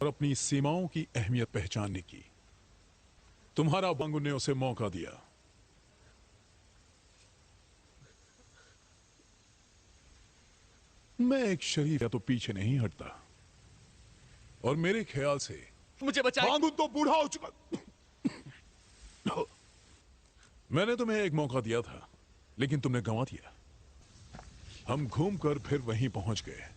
अपनी सीमाओं की अहमियत पहचानने की। तुम्हारा बांगु ने उसे मौका दिया। मैं एक शरीफ या तो पीछे नहीं हटता, और मेरे ख्याल से मुझे बचाएं। बांगु तो बूढ़ा हो चुका। मैंने तुम्हें एक मौका दिया था, लेकिन तुमने गंवा दिया। हम घूमकर फिर वहीं पहुंच गए।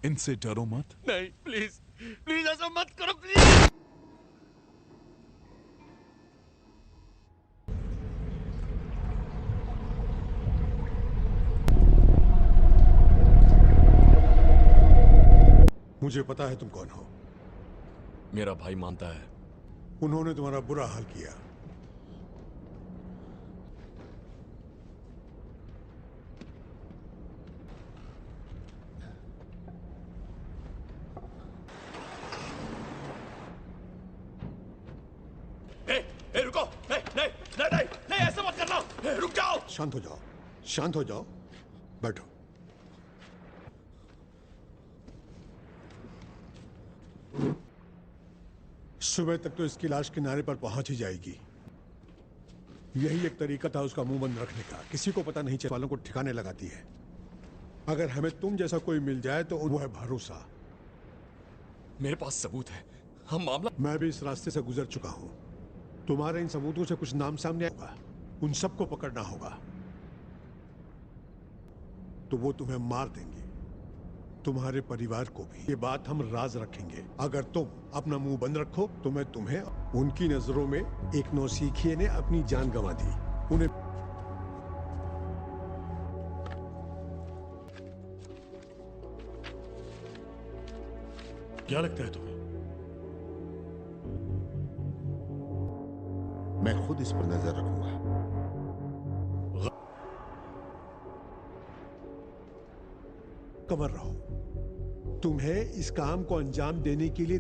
इनसे डरो मत। नहीं, प्लीज प्लीज ऐसा मत करो, प्लीज। मुझे पता है तुम कौन हो। मेरा भाई मानता है। उन्होंने तुम्हारा बुरा हाल किया। रुको। नहीं नहीं नहीं नहीं नहीं, ऐसा मत करना। रुक जाओ। शांत हो जाओ, शांत हो जाओ, बैठो। सुबह तक तो इसकी लाश किनारे पर पहुंच ही जाएगी। यही एक तरीका था उसका मुंह बंद रखने का। किसी को पता नहीं चल वालों को ठिकाने लगाती है। अगर हमें तुम जैसा कोई मिल जाए तो वो है भरोसा। मेरे पास सबूत है। हम मामला। मैं भी इस रास्ते से गुजर चुका हूं। तुम्हारे इन सबूतों से कुछ नाम सामने आएगा, उन सबको पकड़ना होगा, तो वो तुम्हें मार देंगे, तुम्हारे परिवार को भी। ये बात हम राज रखेंगे। अगर तुम अपना मुंह बंद रखो तो मैं तुम्हें। उनकी नजरों में एक नौसिखिए ने अपनी जान गंवा दी। उन्हें क्या लगता है तुम्हें? मैं खुद इस पर नजर रखूंगा। कमर रहो। तुम्हें इस काम को अंजाम देने के लिए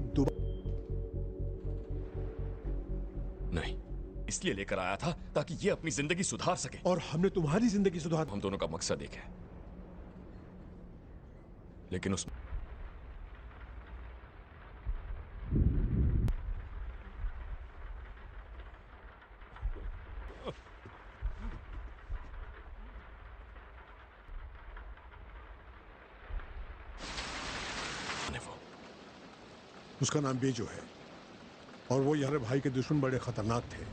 नहीं, इसलिए लेकर आया था ताकि ये अपनी जिंदगी सुधार सके। और हमने तुम्हारी जिंदगी सुधार। हम दोनों का मकसद एक है, लेकिन उस उसका नाम बेजो है, और वो यार भाई के दुश्मन बड़े खतरनाक थे,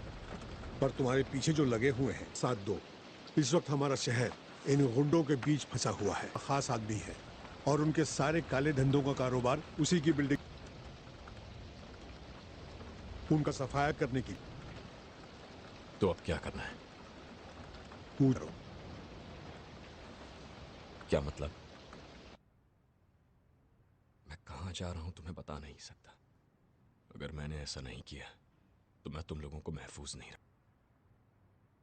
पर तुम्हारे पीछे जो लगे हुए हैं। साथ दो। इस वक्त हमारा शहर इन गुंडों के बीच फंसा हुआ है। खास आदमी है, और उनके सारे काले धंधों का कारोबार उसी की बिल्डिंग। उनका सफाया करने की। तो अब क्या करना है? पूछो। क्या मतलब? मैं कहां जा रहा हूं तुम्हें बता नहीं सकता। अगर मैंने ऐसा नहीं किया तो मैं तुम लोगों को महफूज नहीं रख।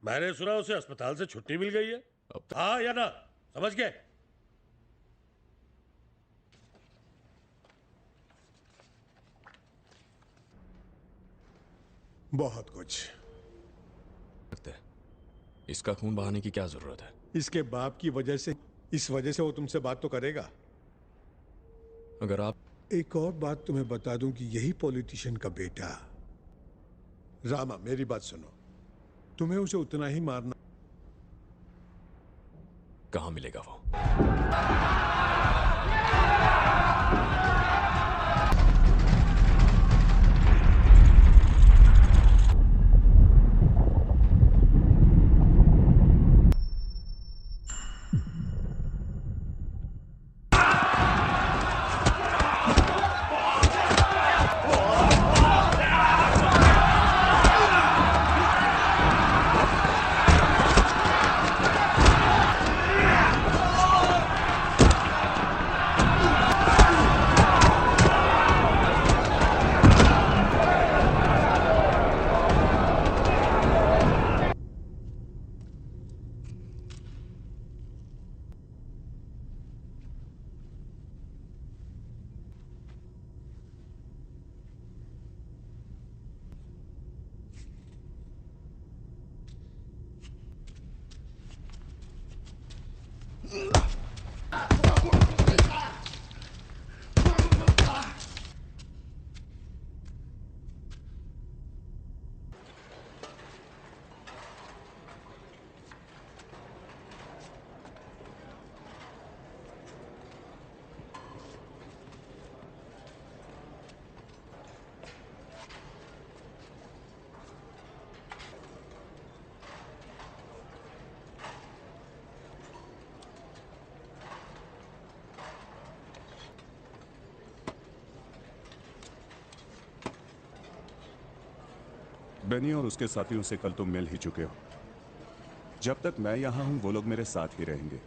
मैंने सुना उसे अस्पताल से छुट्टी मिल गई है। अब तक हाँ या ना, समझ गए? बहुत कुछ। लगता है इसका खून बहाने की क्या जरूरत है? इसके बाप की वजह से, इस वजह से वो तुमसे बात तो करेगा। अगर आप एक और बात तुम्हें बता दूं कि यही पॉलिटिशियन का बेटा रामा, मेरी बात सुनो, तुम्हें उसे उतना ही मारना। कहां मिलेगा वो? बेनी और उसके साथियों से कल तुम मिल ही चुके हो। जब तक मैं यहां हूं वो लोग मेरे साथ ही रहेंगे।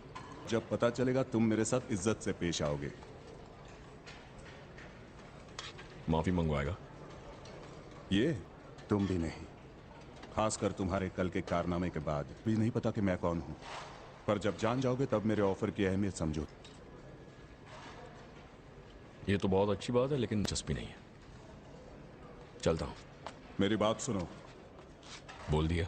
जब पता चलेगा तुम मेरे साथ इज्जत से पेश आओगे। माफी मंगवाएगा? ये तुम भी नहीं, खासकर तुम्हारे कल के कारनामे के बाद भी नहीं पता कि मैं कौन हूं। पर जब जान जाओगे तब मेरे ऑफर की अहमियत समझो। ये तो बहुत अच्छी बात है, लेकिन दिलचस्पी नहीं है। चलता हूं। मेरी बात सुनो। बोल दिया।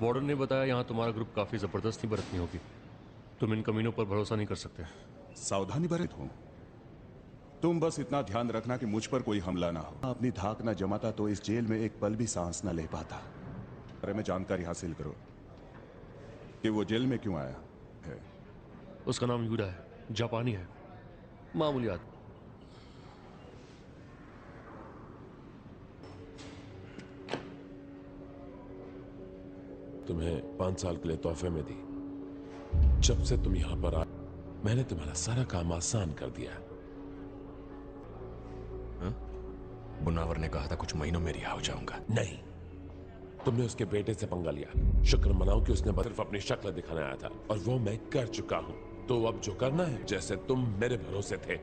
वार्डन ने बताया यहाँ तुम्हारा ग्रुप काफी जबरदस्ती बरतनी होगी। तुम इन कमीनों पर भरोसा नहीं कर सकते। सावधानी बरत हूं। तुम बस इतना ध्यान रखना कि मुझ पर कोई हमला ना हो। अपनी धाक ना जमाता तो इस जेल में एक पल भी सांस ना ले पाता। अरे मैं जानकारी हासिल करो कि वो जेल में क्यों आया है। उसका नाम यूडा है, जापानी है, मामूली आदमी। तुम्हें 5 साल के लिए तोहफे में दी। जब से तुम यहां पर आए मैंने तुम्हारा सारा काम आसान कर दिया। मुनावर ने कहा था कुछ महीनों में रिहा हो जाऊंगा। नहीं, तुमने उसके बेटे से पंगा लिया। शुक्र मनाओ कि उसने सिर्फ अपनी शक्ल दिखाने आया था और वो मैं कर चुका हूं। तो अब जो करना है, जैसे तुम मेरे भरोसे थे।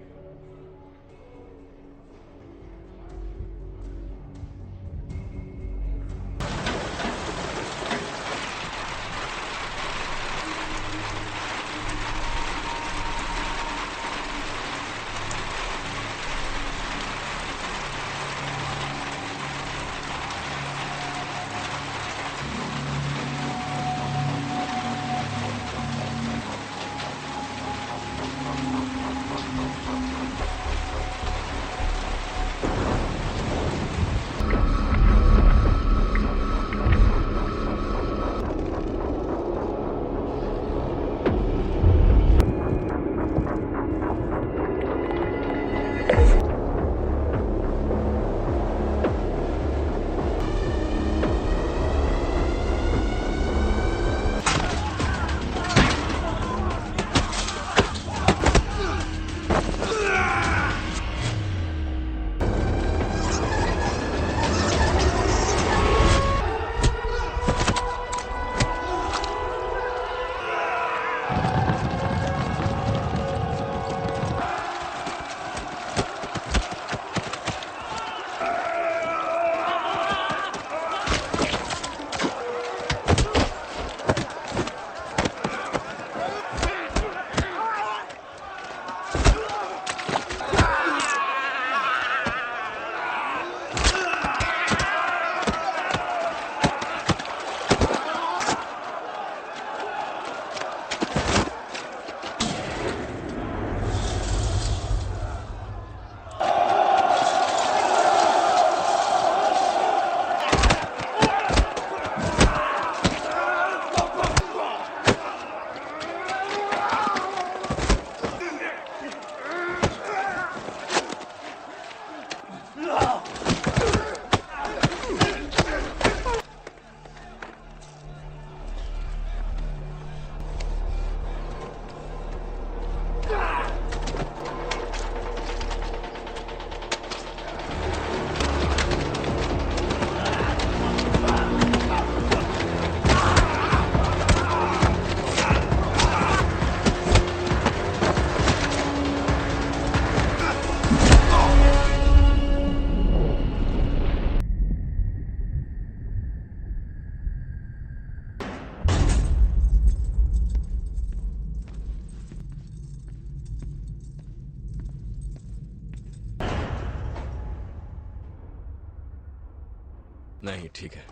नहीं, ठीक है।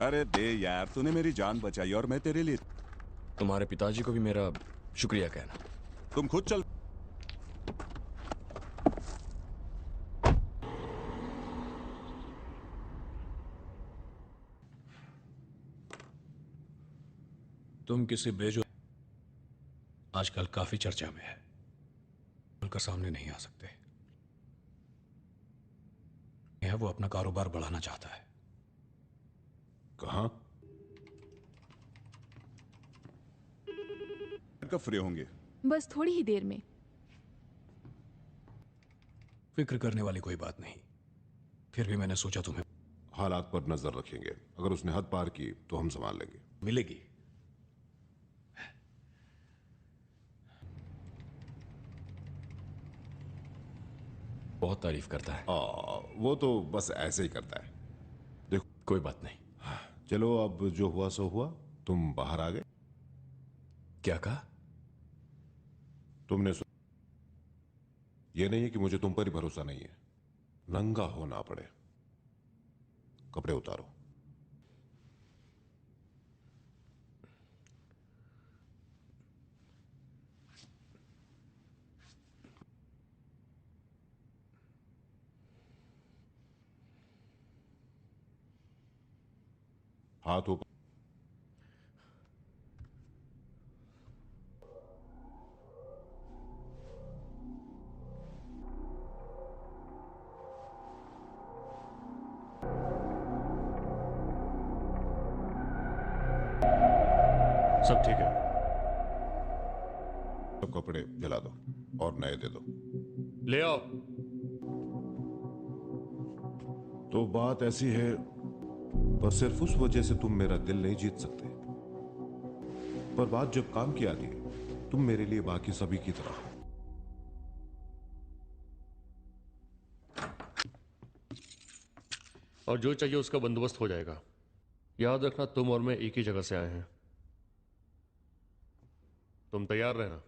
अरे दे यार, तूने मेरी जान बचाई और मैं तेरे लिए। तुम्हारे पिताजी को भी मेरा शुक्रिया कहना। तुम खुद चल। तुम किसी बेजो आजकल काफी चर्चा में है, उनका सामने नहीं आ सकते। यह वो अपना कारोबार बढ़ाना चाहता है। कहां? कब फ्री होंगे? बस थोड़ी ही देर में। फिक्र करने वाली कोई बात नहीं, फिर भी मैंने सोचा तुम्हें हालात पर नजर रखेंगे। अगर उसने हद पार की तो हम संभाल लेंगे। मिलेगी। बहुत तारीफ करता है। वो तो बस ऐसे ही करता है। देखो, कोई बात नहीं। चलो अब जो हुआ सो हुआ। तुम बाहर आ गए। क्या कहा? तुमने ये नहीं है कि मुझे तुम पर ही भरोसा नहीं है। नंगा होना पड़े। कपड़े उतारो। हाथ ऊपर। सब ठीक है। सब कपड़े जला दो और नए दे दो। ले आओ। तो बात ऐसी है, पर सिर्फ उस वजह से तुम मेरा दिल नहीं जीत सकते। पर बात जब काम की आती है, तुम मेरे लिए बाकी सभी की तरह हो। और जो चाहिए उसका बंदोबस्त हो जाएगा। याद रखना, तुम और मैं एक ही जगह से आए हैं। तुम तैयार रहना।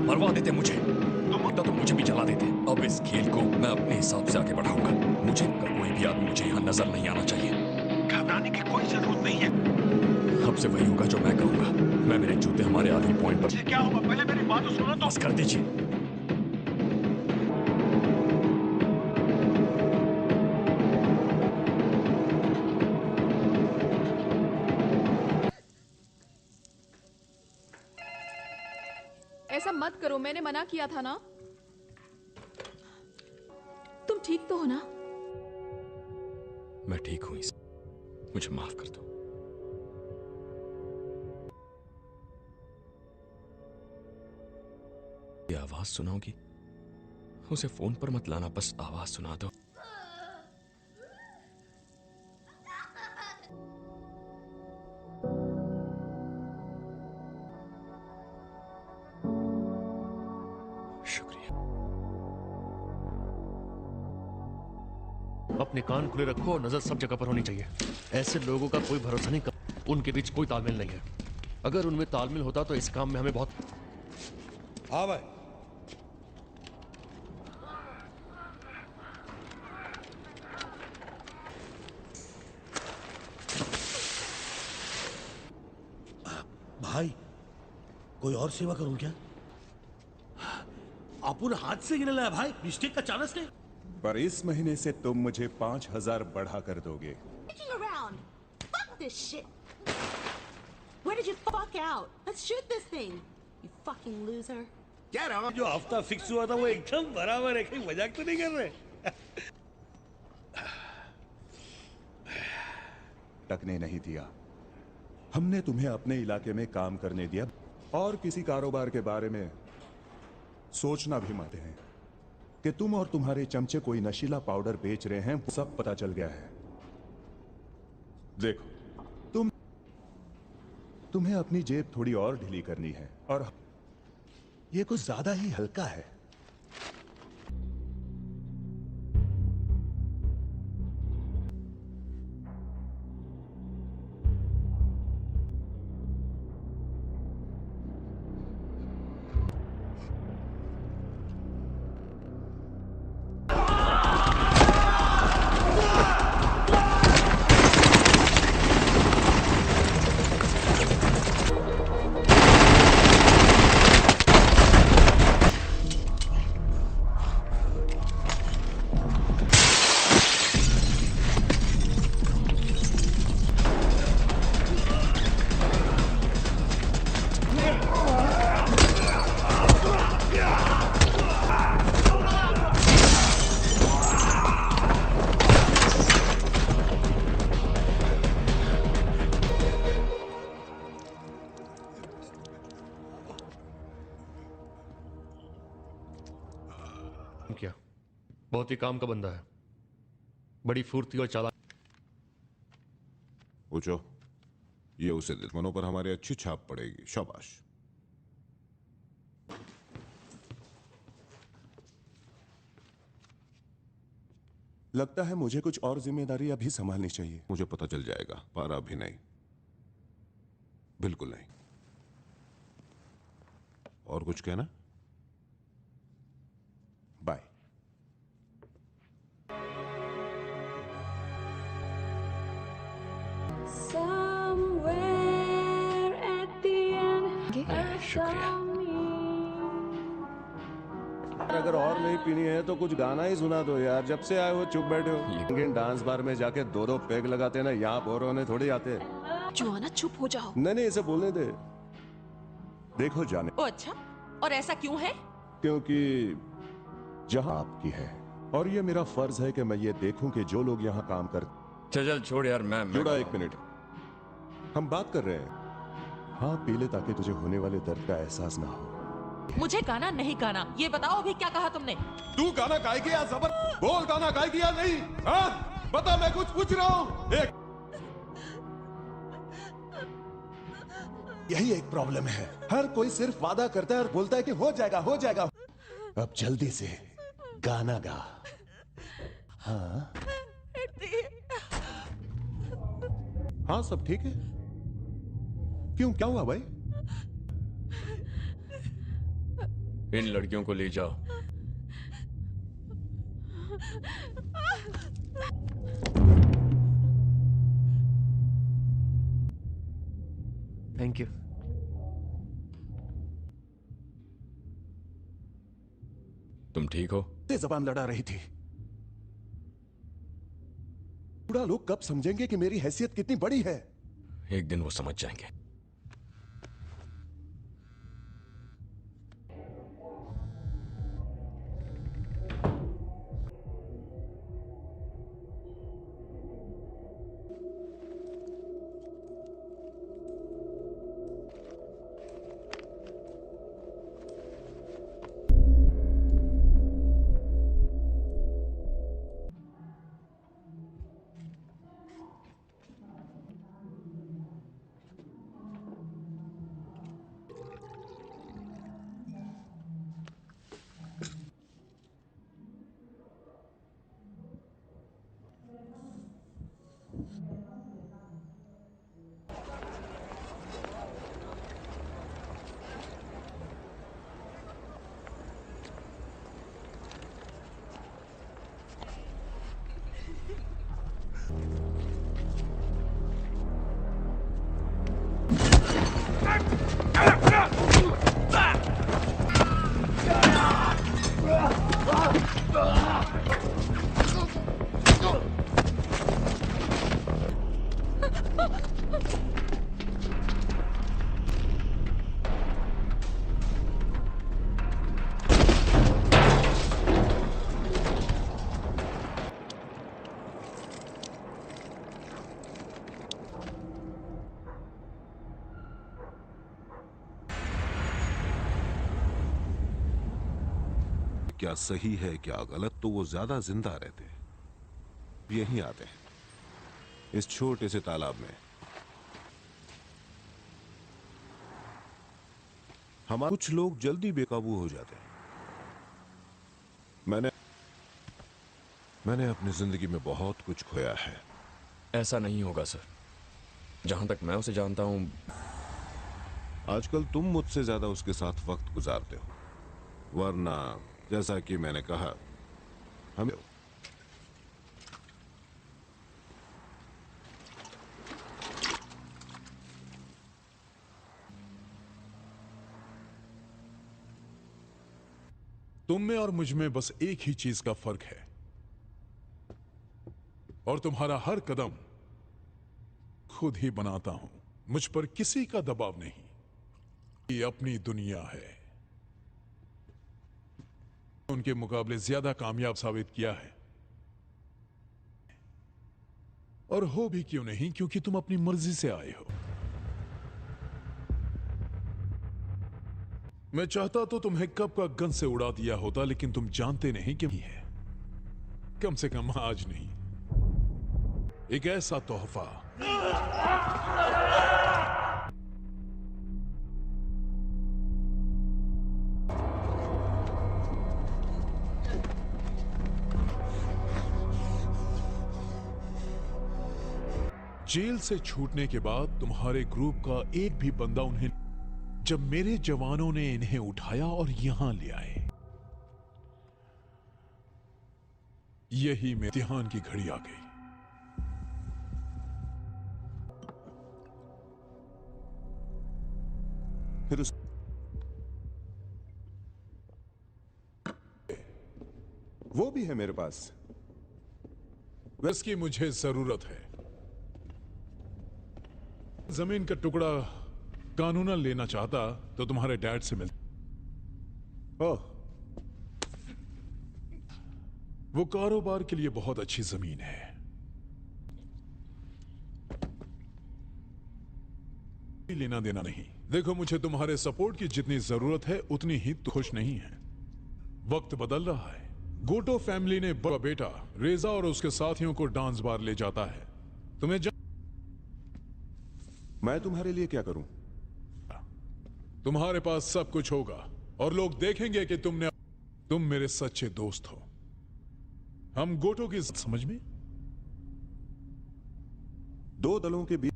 मरवा देते मुझे, तो मुझे भी जला देते। अब इस खेल को मैं अपने हिसाब से आगे बढ़ाऊंगा। मुझे कोई भी आदमी मुझे यहाँ नजर नहीं आना चाहिए। घबराने की कोई जरूरत नहीं है। अब से वही होगा जो मैं करूंगा। मैं मेरे जूते हमारे आखिरी पॉइंट पर। क्या होगा? पहले मेरी बात तो सुनो। बस कर दीजिए। ऐसा मत करो, मैंने मना किया था ना। तुम ठीक तो हो ना? मैं ठीक हूं। मुझे माफ कर दो। ये आवाज सुनाओगी? उसे फोन पर मत लाना, बस आवाज सुना दो। अपने कान खुले रखो और नजर सब जगह पर होनी चाहिए। ऐसे लोगों का कोई भरोसा नहीं कर, उनके बीच कोई तालमेल नहीं है। अगर उनमें तालमेल होता तो इस काम में हमें बहुत। हाँ भाई। भाई, कोई और सेवा करूं क्या? अपुन हाथ से गिरला है भाई, मिस्टेक का चांस नहीं। पर इस महीने से तुम मुझे 5000 बढ़ा कर दोगे। Fuck this shit. Where did you fuck out? Let's shoot this thing. You fucking loser. क्या रहा? जो हफ्ता फिक्स हुआ था वो एकदम बराबर है। कहीं मजाक तो नहीं कर रहे? टकने नहीं दिया। हमने तुम्हें अपने इलाके में काम करने दिया और किसी कारोबार के बारे में सोचना भी मत है कि तुम और तुम्हारे चमचे कोई नशीला पाउडर बेच रहे हैं। सब पता चल गया है। देखो, तुम्हें अपनी जेब थोड़ी और ढीली करनी है और ये कुछ ज्यादा ही हल्का है। बहुत ही काम का बंदा है, बड़ी फुर्ती और चालाक। पूछो, ये उसे दुश्मनों पर हमारी अच्छी छाप पड़ेगी। शाबाश। लगता है मुझे कुछ और जिम्मेदारी अभी संभालनी चाहिए। मुझे पता चल जाएगा, पर अभी नहीं, बिल्कुल नहीं। और कुछ कहना? बाय। शुक्रिया। अगर और नहीं पीनी है तो कुछ गाना ही सुना दो यार। जब से आए हो चुप बैठे हो। लेकिन डांस बार में जाके दो पेग लगाते ना, यहाँ बोर होने थोड़ी आते। जोआना चुप हो जाओ। नहीं इसे बोलने दे। देखो जाने। ओ अच्छा, और ऐसा क्यों है? क्योंकि जहां आपकी है, और ये मेरा फर्ज है कि मैं ये देखूं कि जो लोग यहाँ काम कर। चल छोड़ यार, मैं जुड़ा, एक मिनट, हम बात कर रहे हैं। हाँ पी ले ताकि तुझे होने वाले दर्द का एहसास ना हो। मुझे गाना नहीं गाना, ये बताओ अभी क्या कहा तुमने? तू गाना गाएगी या जबर? बोल, गाना गाएगी या नहीं? हाँ बता, मैं कुछ पूछ रहा हूँ। यही एक प्रॉब्लम है, हर कोई सिर्फ वादा करता है और बोलता है कि हो जाएगा हो जाएगा। अब जल्दी से गाना गा। हाँ हाँ सब ठीक है। क्यों, क्या हुआ भाई? इन लड़कियों को ले जाओ। Thank you. तुम ठीक हो? जबान लड़ा रही थी। बूढ़ा लोग कब समझेंगे कि मेरी हैसियत कितनी बड़ी है? एक दिन वो समझ जाएंगे। क्या सही है क्या गलत, तो वो ज्यादा जिंदा रहते यहीं आते हैं, इस छोटे से तालाब में। हमारे कुछ लोग जल्दी बेकाबू हो जाते हैं। मैंने अपनी जिंदगी में बहुत कुछ खोया है। ऐसा नहीं होगा सर, जहां तक मैं उसे जानता हूं। आजकल तुम मुझसे ज्यादा उसके साथ वक्त गुजारते हो, वरना जैसा कि मैंने कहा, हमें तुम में और मुझ में बस एक ही चीज का फर्क है, और तुम्हारा हर कदम खुद ही बनाता हूं। मुझ पर किसी का दबाव नहीं। ये अपनी दुनिया है। उनके मुकाबले ज्यादा कामयाब साबित किया है, और हो भी क्यों नहीं, क्योंकि तुम अपनी मर्जी से आए हो। मैं चाहता तो तुम्हें कब का गन से उड़ा दिया होता, लेकिन तुम जानते नहीं कि है। कम से कम आज नहीं। एक ऐसा तोहफा जेल से छूटने के बाद तुम्हारे ग्रुप का एक भी बंदा उन्हें, जब मेरे जवानों ने इन्हें उठाया और यहां ले आए, यही में इम्तिहान की घड़ी आ गई। फिर वो भी है मेरे पास। इसकी मुझे जरूरत है। जमीन का टुकड़ा कानूनन लेना चाहता तो तुम्हारे डैड से मिल। ओह, वो कारोबार के लिए बहुत अच्छी जमीन है। लेना देना नहीं। देखो, मुझे तुम्हारे सपोर्ट की जितनी जरूरत है उतनी ही खुश नहीं है। वक्त बदल रहा है। गोटो फैमिली ने बेटा रेजा और उसके साथियों को डांस बार ले जाता है। तुम्हें मैं तुम्हारे लिए क्या करूं? तुम्हारे पास सब कुछ होगा और लोग देखेंगे कि तुम मेरे सच्चे दोस्त हो। हम गोटो की समझ में दो दलों के बीच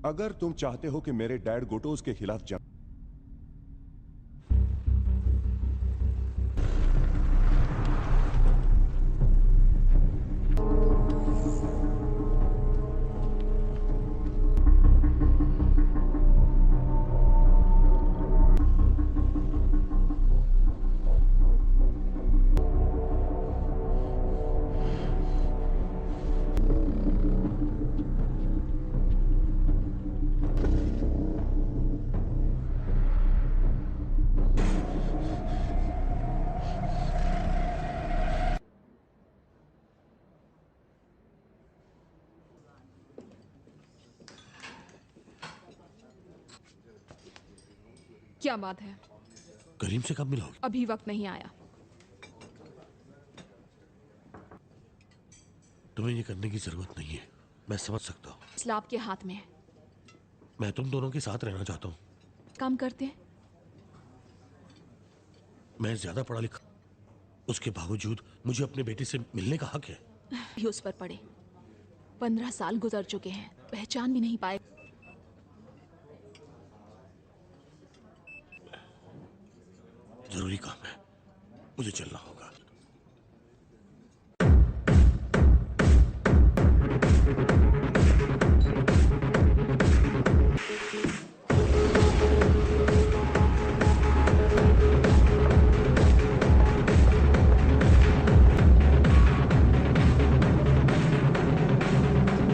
अगर तुम चाहते हो कि मेरे डैड गोटोस के खिलाफ जंग, क्या बात है? करीम से कब मिलोगे? अभी वक्त नहीं आया। तुम्हें ये करने की जरूरत नहीं है, मैं समझ सकता हूँ। फैसला आपके हाथ में है। मैं तुम दोनों के साथ रहना चाहता हूँ। काम करते हैं। मैं ज्यादा पढ़ा लिखा, उसके बावजूद मुझे अपने बेटे से मिलने का हक है। भी उस पर पड़े। 15 साल गुजर चुके हैं, पहचान भी नहीं पाए। जरूरी काम है, मुझे चलना होगा।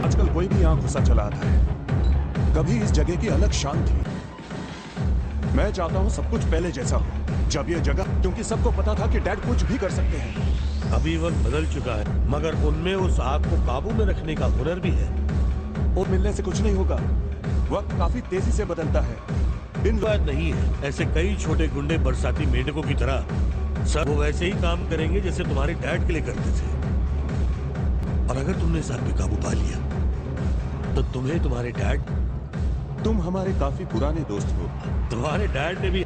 आजकल कोई भी यहाँ घुसा चला आता है। कभी इस जगह की अलग शान थी। मैं चाहता हूँ सब कुछ पहले जैसा हो। जब ये जगह, क्योंकि सबको पता था कि डैड कुछ भी कर सकते हैं। अभी वक्त बदल चुका है, मगर उनमें उस आग को काबू में रखने का हुनर भी है। और मिलने से कुछ नहीं होगा। वक्त काफी तेजी से बदलता है। दिन बात नहीं है। ऐसे कई छोटे गुंडे बरसाती मेंढकों की तरह सब वो वैसे ही काम करेंगे जैसे तुम्हारे डैड के लिए करते थे। और अगर तुमने इस आग पे काबू पा लिया तो तुम्हें तुम्हारे डैड, तुम हमारे काफी पुराने दोस्त हो। तुम्हारे डैड ने भी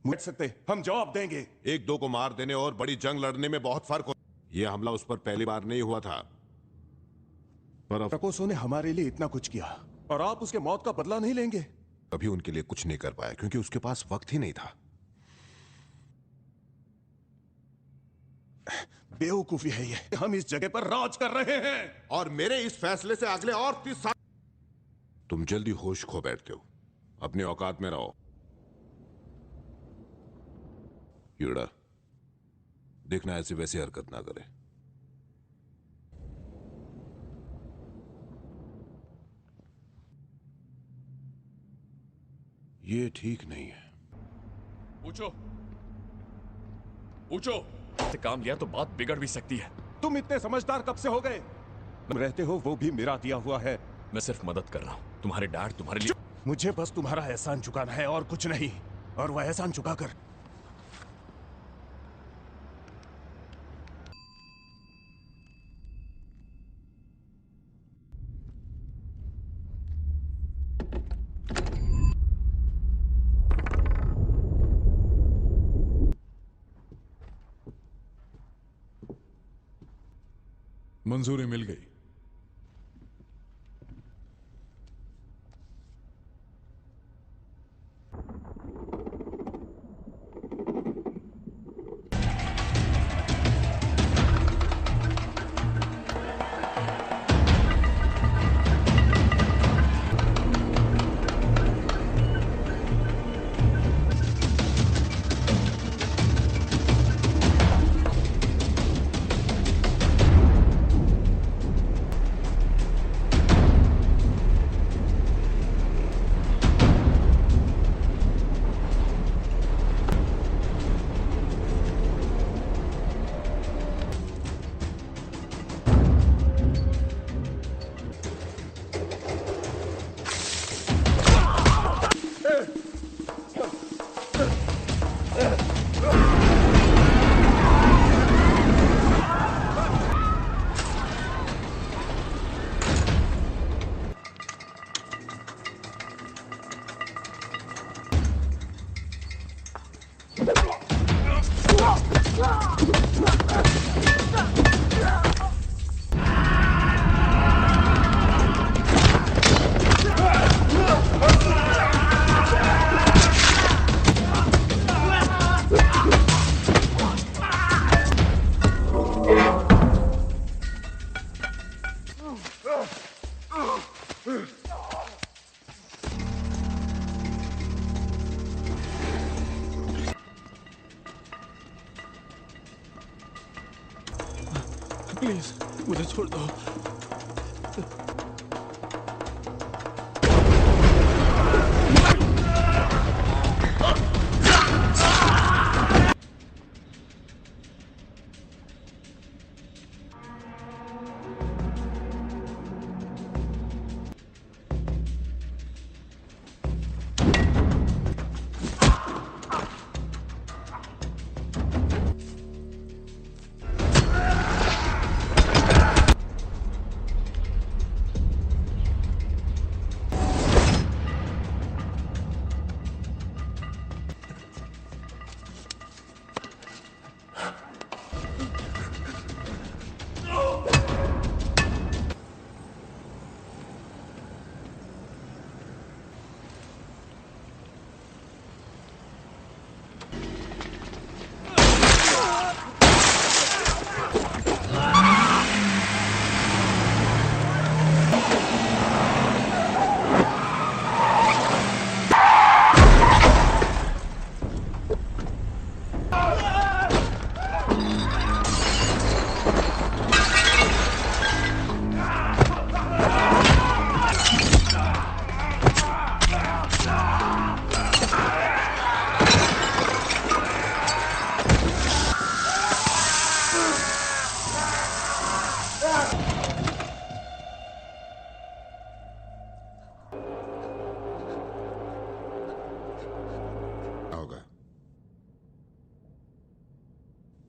मुझ सकते, हम जवाब देंगे। एक दो को मार देने और बड़ी जंग लड़ने में बहुत फर्क हो। यह हमला उस पर पहली बार नहीं हुआ था, पर प्रकोसो ने हमारे लिए इतना कुछ किया और आप उसके मौत का बदला नहीं लेंगे? कभी उनके लिए कुछ नहीं कर पाया क्योंकि उसके पास वक्त ही नहीं था। बेवकूफी है ये। हम इस जगह पर राज कर रहे हैं और मेरे इस फैसले से अगले और 30 साल तुम जल्दी होश खो बैठते हो। अपनी औकात में रहो। कीड़ा, देखना ऐसी वैसी हरकत ना करे। ये ठीक नहीं है। पूछो पूछो, से काम लिया तो बात बिगड़ भी सकती है। तुम इतने समझदार कब से हो गए? तुम रहते हो वो भी मेरा दिया हुआ है। मैं सिर्फ मदद कर रहा हूं। तुम्हारे डैड तुम्हारे लिए। मुझे बस तुम्हारा एहसान चुकाना है और कुछ नहीं, और वह एहसान चुकाकर मंजूरी मिल गई। प्लीज मुझे छोड़ दो।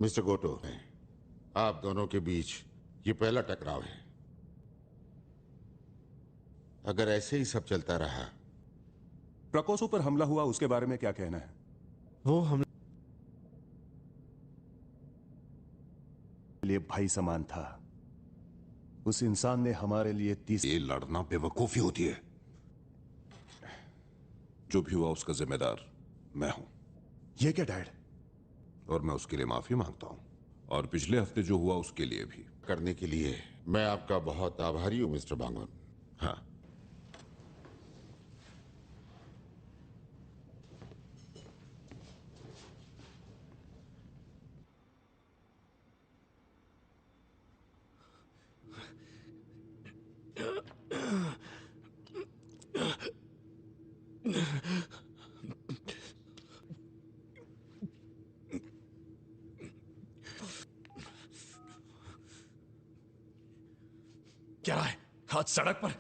मिस्टर गोटो, आप दोनों के बीच ये पहला टकराव है। अगर ऐसे ही सब चलता रहा। प्रकोसो पर हमला हुआ, उसके बारे में क्या कहना है? वो हम लिए भाई समान था। उस इंसान ने हमारे लिए 30 ये लड़ना बेवकूफी होती है। जो भी हुआ उसका जिम्मेदार मैं हूं। ये क्या डैड? और मैं उसके लिए माफी मांगता हूं, और पिछले हफ्ते जो हुआ उसके लिए भी। करने के लिए मैं आपका बहुत आभारी हूं मिस्टर बांगवन। हाँ, क्या है? आज सड़क पर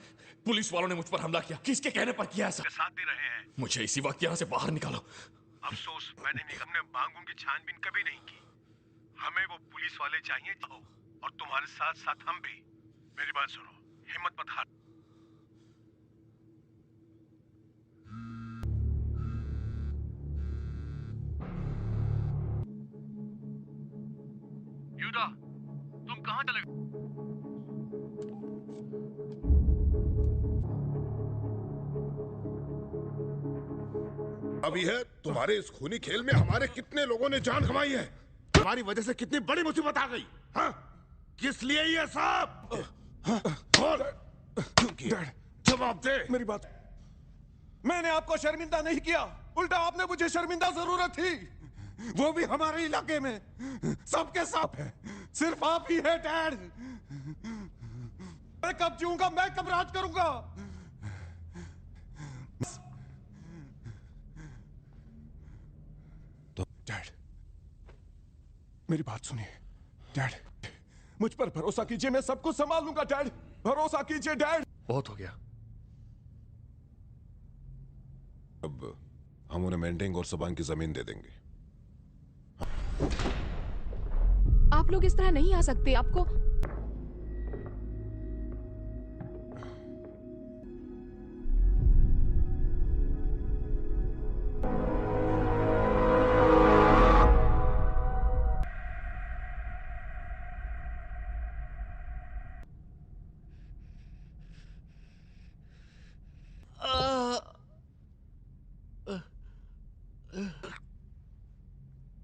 पुलिस वालों ने मुझ पर हमला किया। किसके कहने पर किया ऐसा? साथ दे रहे हैं। मुझे इसी वक्त यहाँ से बाहर निकालो। अफसोस मैंने निगम ने बांगुन की छानबीन कभी नहीं की। हमें वो पुलिस वाले चाहिए और तुम्हारे साथ साथ हम भी। मेरी बात सुनो, हिम्मत मत हार। यूदा, तुम कहां चले गए? अभी है तुम्हारे इस खूनी खेल में हमारे कितने लोगों ने जान गंवाई है। तुम्हारी वजह से कितनी बड़ी मुसीबत आ गई। हाँ? किस लिए ये सब? बोल। डैड, जवाब दे। मेरी बात। मैंने आपको शर्मिंदा नहीं किया, उल्टा आपने मुझे शर्मिंदा जरूरत थी। वो भी हमारे इलाके में। सबके सब है, सिर्फ आप ही है डैड। मैं कब जीऊंगा, मैं कब राज करूंगा? डैड, मेरी बात सुनिए। डैड, मुझ पर भरोसा कीजिए, मैं सब कुछ संभाल लूंगा। डैड, भरोसा कीजिए डैड। बहुत हो गया। अब हम उन्हें मेंटेंग और सबांग की जमीन दे देंगे। आप लोग इस तरह नहीं आ सकते। आपको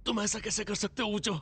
तुम ऐसा कैसे कर सकते हो ऊंचो?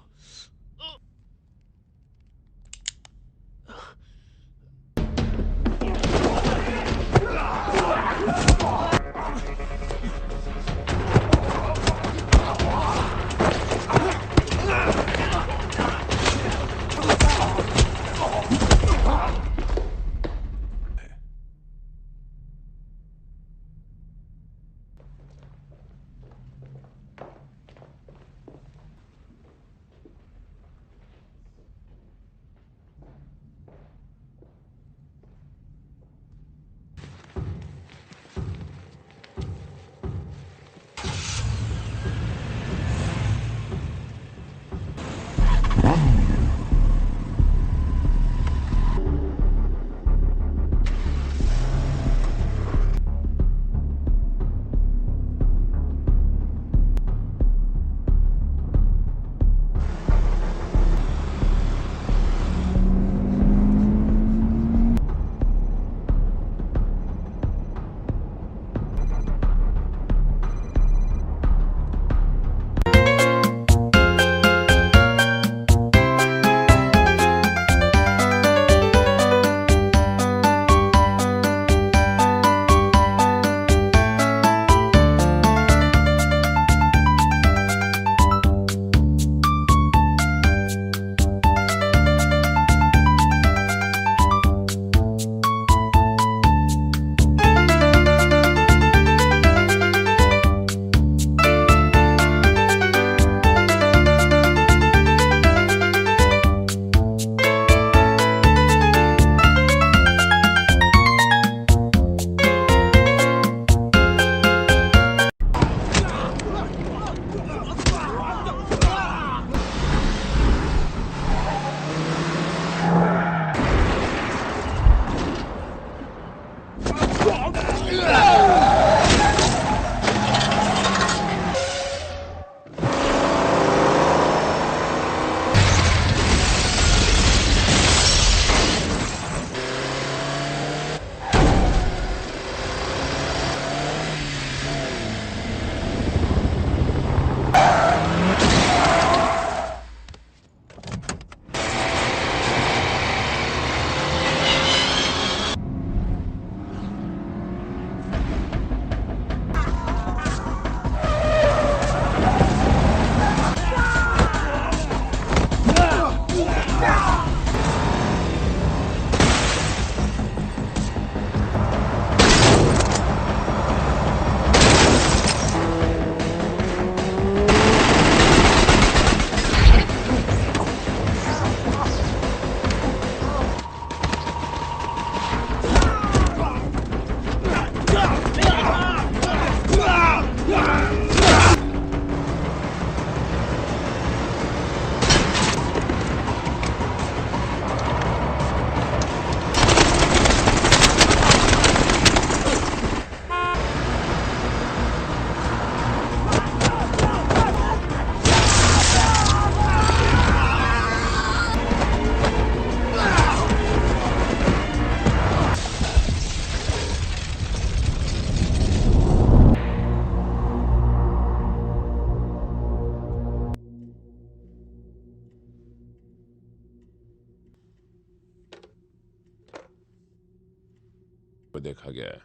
देखा गया है।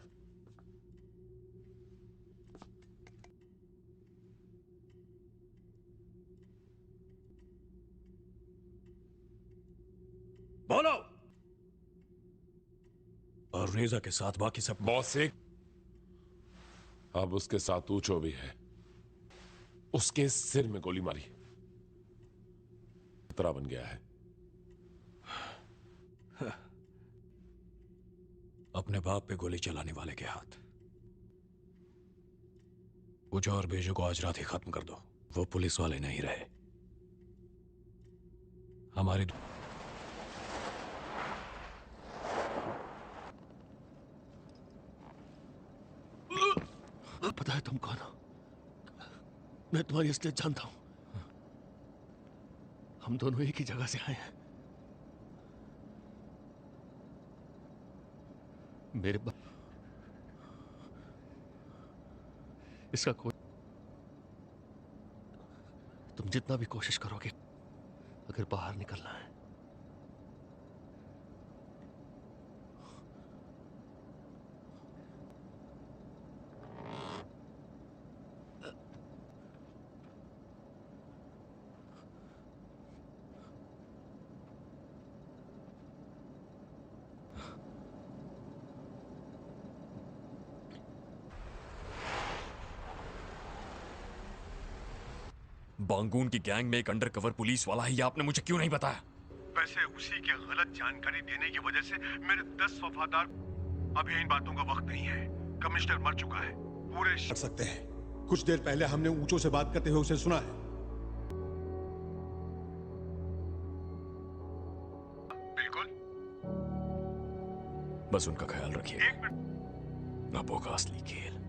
बोलो। और रेजा के साथ बाकी सब। बॉस एक अब उसके साथ ऊंचो भी है, उसके सिर में गोली मारी, खतरा बन गया है। अपने बाप पे गोली चलाने वाले के हाथ। ऊंचो और बेजो को आज रात ही खत्म कर दो। वो पुलिस वाले नहीं रहे, हमारी पता है तुम कौन हो? मैं तुम्हारी असलियत जानता हूं। हम दोनों एक ही जगह से आए हैं। मेरे इसका कोई तुम जितना भी कोशिश करोगे, अगर बाहर निकलना है बांगून की गैंग में एक अंडरकवर पुलिस वाला है, ये आपने मुझे क्यों नहीं बताया? वैसे उसी के गलत जानकारी देने की वजह से मेरे 10 वफादार। अभी इन बातों का वक्त नहीं है। कमिश्नर मर चुका है। पूरे कर सकते हैं। कुछ देर पहले हमने ऊंचों से बात करते हुए उसे सुना है। बिल्कुल। बस उनका ख्याल रखिए। नबो का असली खेल।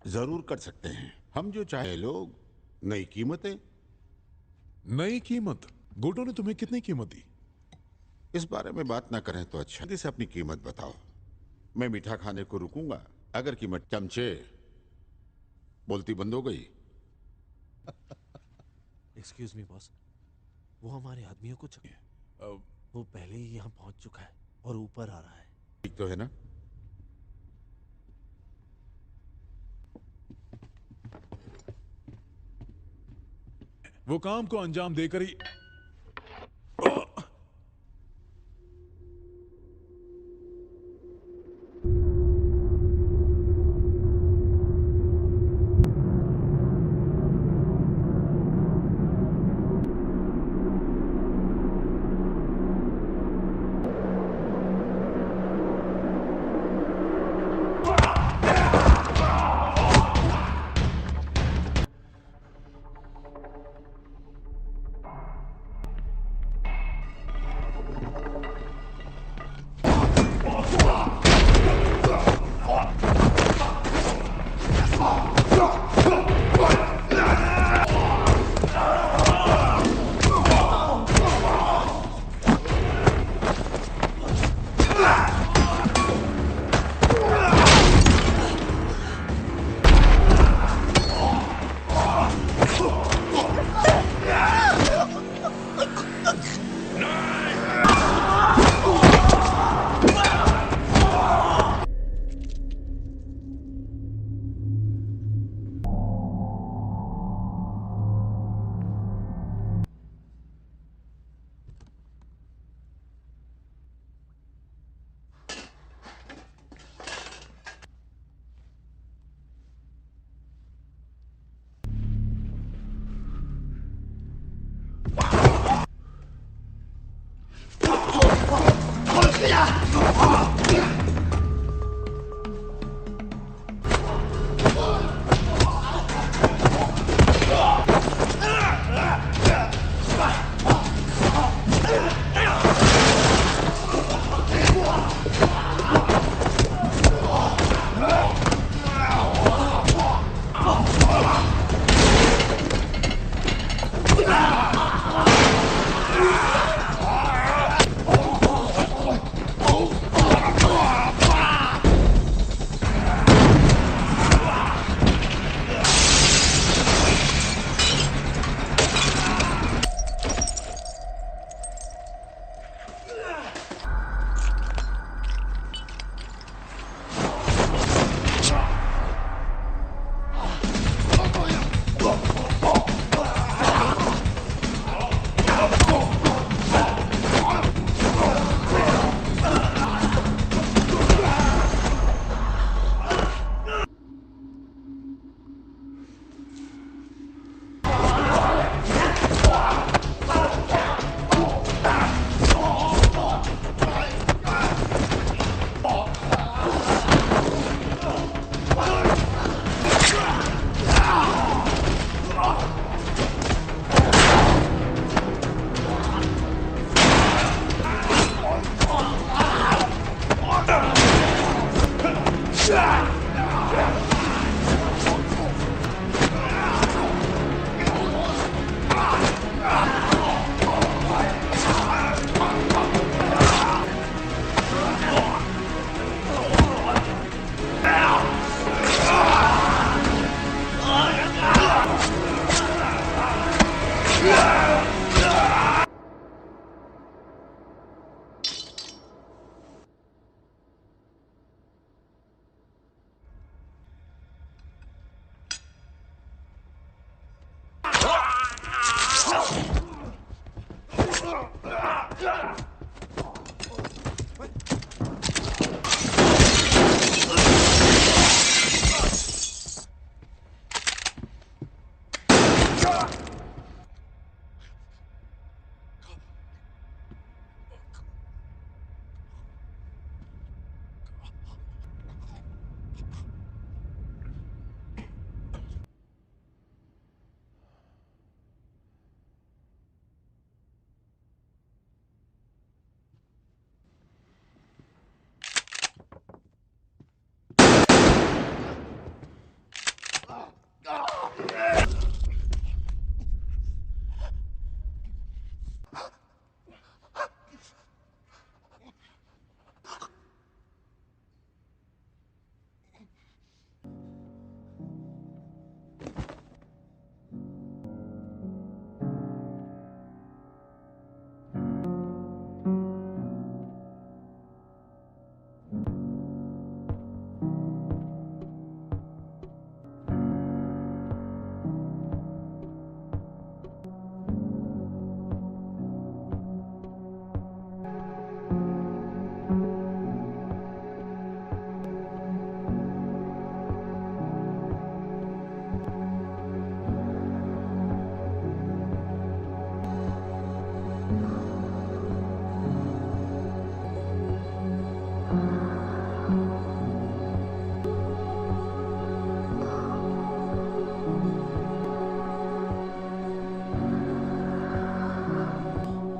जरूर कर सकते हैं। हम जो चाहे लोग। नई कीमतें। नई कीमत? गोटो ने तुम्हें कितनी कीमत दी? इस बारे में बात ना करें तो अच्छा। जल्दी से अपनी कीमत बताओ। मैं मीठा खाने को रुकूंगा अगर कीमत। चमचे, बोलती बंद हो गई। एक्सक्यूज मी बॉस, वो हमारे आदमियों को वो पहले ही यहाँ पहुंच चुका है और ऊपर आ रहा है। ठीक तो है ना? वो काम को अंजाम देकर ही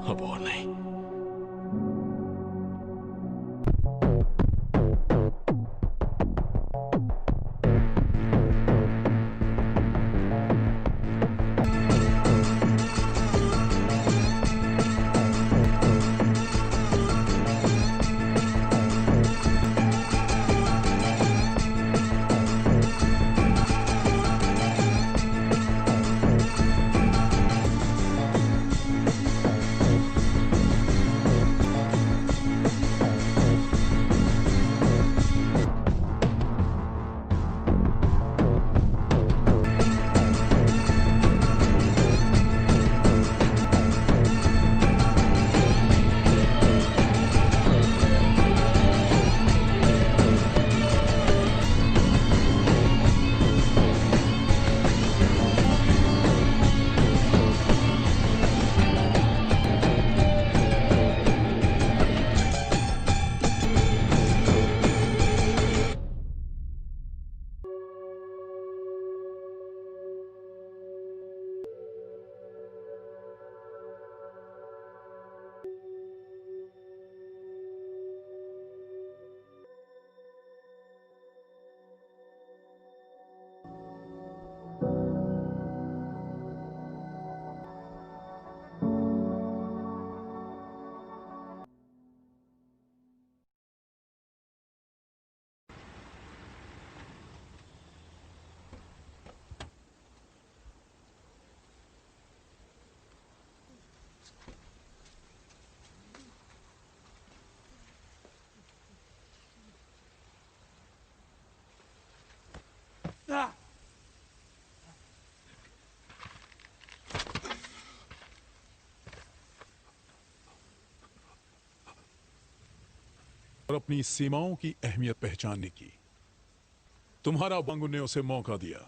अब और नहीं। और अपनी सीमाओं की अहमियत पहचानने की। तुम्हारा बांगुन ने उसे मौका दिया।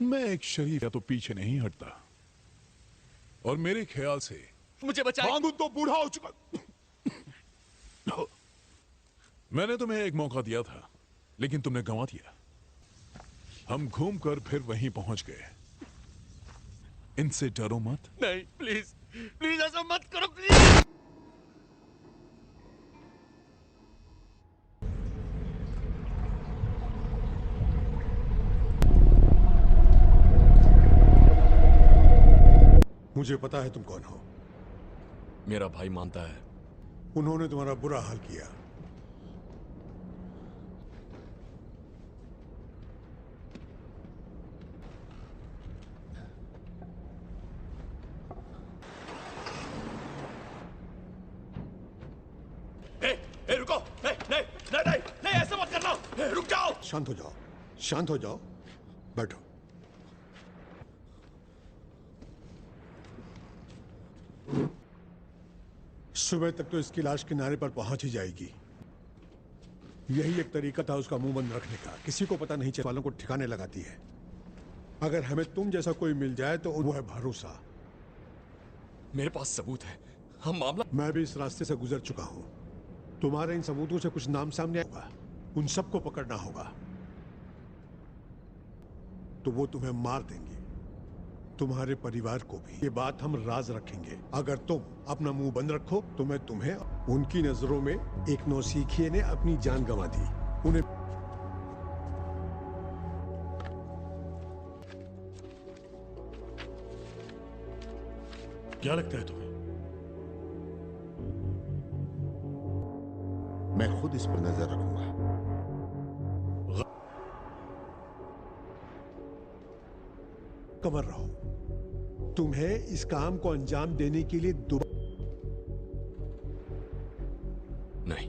मैं एक शरीफ या तो पीछे नहीं हटता, और मेरे ख्याल से मुझे बचाओ। बांगुन तो बूढ़ा हो चुका। मैंने तुम्हें एक मौका दिया था, लेकिन तुमने गंवा दिया। हम घूमकर फिर वहीं पहुंच गए। इनसे डरो मत। नहीं, प्लीज प्लीज ऐसा मत करो, प्लीज। मुझे पता है तुम कौन हो। मेरा भाई मानता है। उन्होंने तुम्हारा बुरा हाल किया। रुको। नहीं, ऐसा मत करना। रुक जाओ। शांत हो जाओ, शांत हो जाओ। बैठो। सुबह तक तो इसकी लाश किनारे पर पहुंच ही जाएगी। यही एक तरीका था उसका मुंह बंद रखने का। किसी को पता नहीं चल वालों को ठिकाने लगाती है। अगर हमें तुम जैसा कोई मिल जाए तो वो है भरोसा। मेरे पास सबूत है। हम मामला मैं भी इस रास्ते से गुजर चुका हूं। तुम्हारे इन सबूतों से कुछ नाम सामने आएगा, उन सबको पकड़ना होगा, तो वो तुम्हें मार देंगे, तुम्हारे परिवार को भी। ये बात हम राज रखेंगे। अगर तुम अपना मुंह बंद रखो तो मैं तुम्हें। उनकी नजरों में एक नौसिखिए ने अपनी जान गंवा दी। उन्हें क्या लगता है तुम्हें? मैं खुद इस पर नजर रखूंगा। कवर रहो। तुम्हें इस काम को अंजाम देने के लिए नहीं,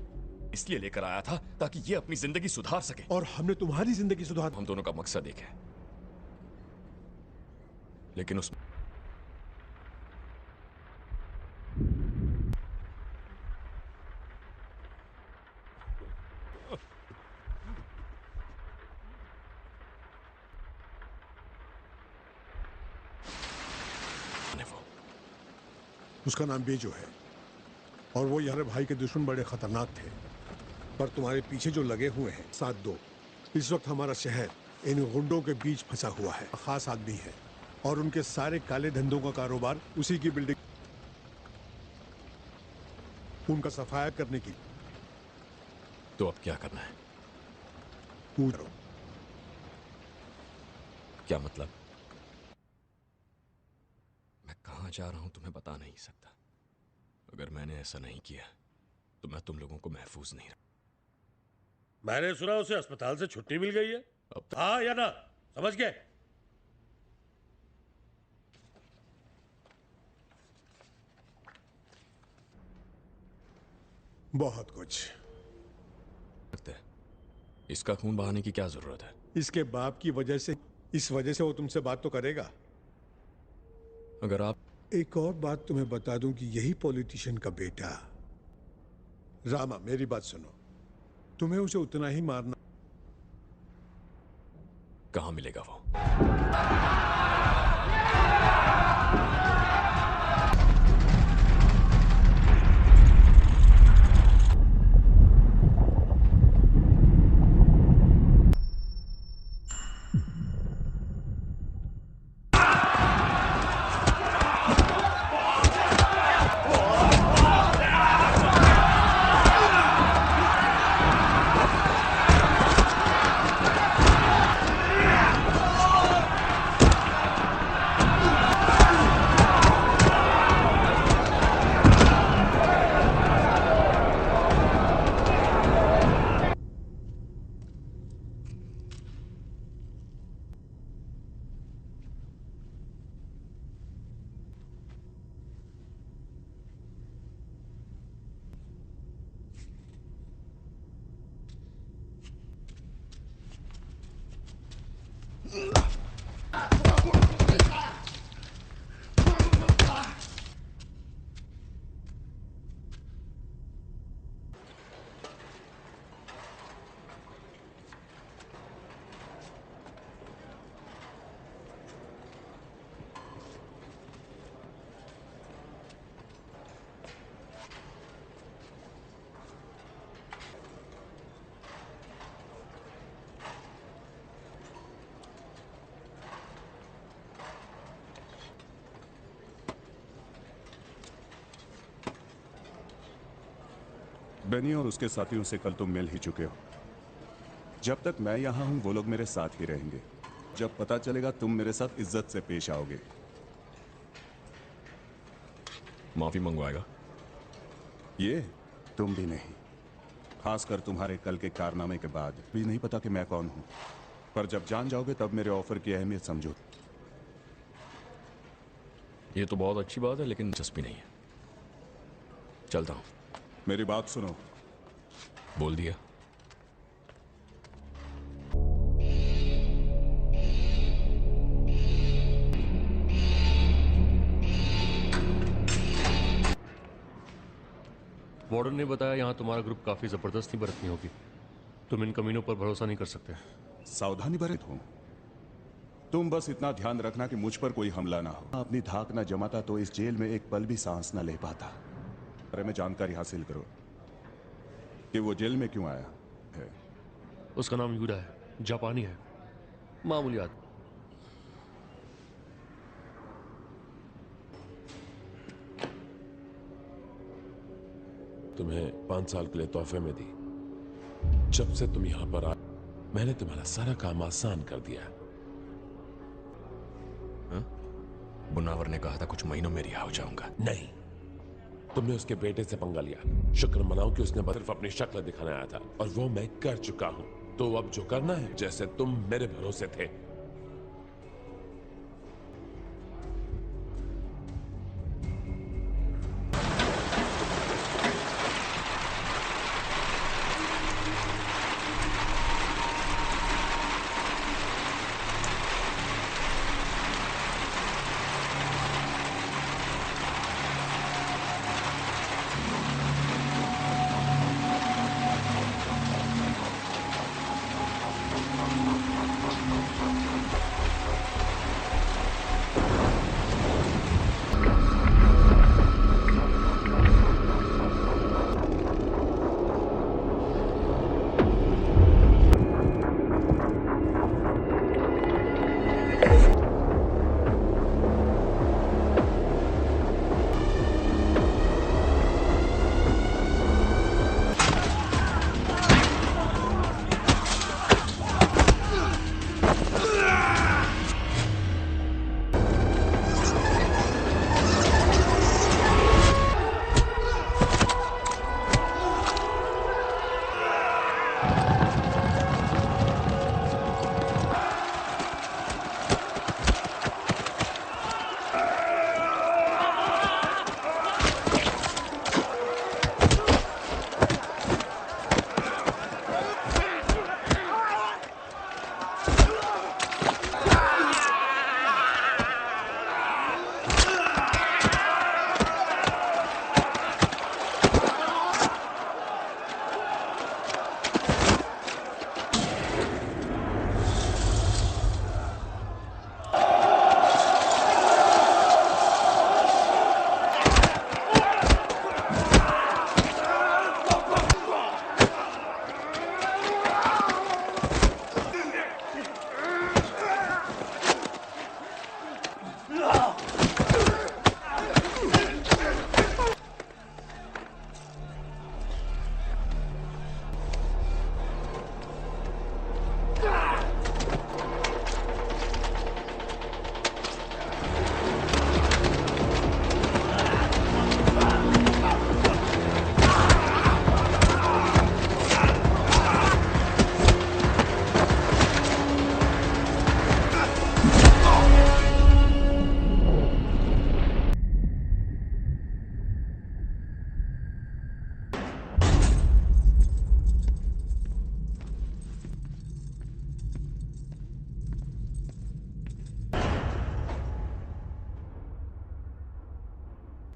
इसलिए लेकर आया था ताकि ये अपनी जिंदगी सुधार सके। और हमने तुम्हारी जिंदगी सुधार। हम दोनों का मकसद एक है, लेकिन उस उसका नाम बेजो है और वो यार भाई के दुश्मन बड़े खतरनाक थे, पर तुम्हारे पीछे जो लगे हुए हैं साथ दो। इस वक्त हमारा शहर इन गुंडों के बीच फंसा हुआ है। खास आदमी है और उनके सारे काले धंधों का कारोबार उसी की बिल्डिंग, उनका सफाया करने की। तो अब क्या करना है? पूछो। क्या मतलब? मैं कहां जा रहा हूं तुम्हें बता नहीं सकता। अगर मैंने ऐसा नहीं किया तो मैं तुम लोगों को महफूज नहीं रखूं। मैंने सुना उसे अस्पताल से छुट्टी मिल गई है। हाँ या ना, समझ गए? बहुत कुछ। इसका खून बहाने की क्या जरूरत है? इसके बाप की वजह से, इस वजह से वो तुमसे बात तो करेगा। अगर आप एक और बात तुम्हें बता दूं कि यही पॉलिटिशियन का बेटा रामा, मेरी बात सुनो, तुम्हें उसे उतना ही मारना। कहां मिलेगा वो? बेनी और उसके साथियों से कल तुम मिल ही चुके हो। जब तक मैं यहां हूं वो लोग मेरे साथ ही रहेंगे। जब पता चलेगा तुम मेरे साथ इज्जत से पेश आओगे। माफी मंगवाएगा? ये तुम भी नहीं, खासकर तुम्हारे कल के कारनामे के बाद भी नहीं पता कि मैं कौन हूं। पर जब जान जाओगे तब मेरे ऑफर की अहमियत समझो। ये तो बहुत अच्छी बात है, लेकिन दिलचस्पी नहीं है। चलता हूं। मेरी बात सुनो। बोल दिया। वार्डन ने बताया यहाँ तुम्हारा ग्रुप काफी जबरदस्ती बरतनी होगी। तुम इन कमीनों पर भरोसा नहीं कर सकते। सावधानी बरत हूं। तुम बस इतना ध्यान रखना कि मुझ पर कोई हमला ना हो। अपनी धाक ना जमाता तो इस जेल में एक पल भी सांस ना ले पाता। अरे मैं जानकारी हासिल करो कि वो जेल में क्यों आया है। उसका नाम यूडा है, जापानी है, मामूली आदमी। तुम्हें 5 साल के लिए तोहफे में दी। जब से तुम यहां पर आए मैंने तुम्हारा सारा काम आसान कर दिया। मुनावर ने कहा था कुछ महीनों में रिहा हो जाऊंगा। नहीं, तुमने उसके बेटे से पंगा लिया। शुक्र मनाओ कि उसने सिर्फ अपनी शक्ल दिखाने आया था और वो मैं कर चुका हूं। तो अब जो करना है, जैसे तुम मेरे भरोसे थे।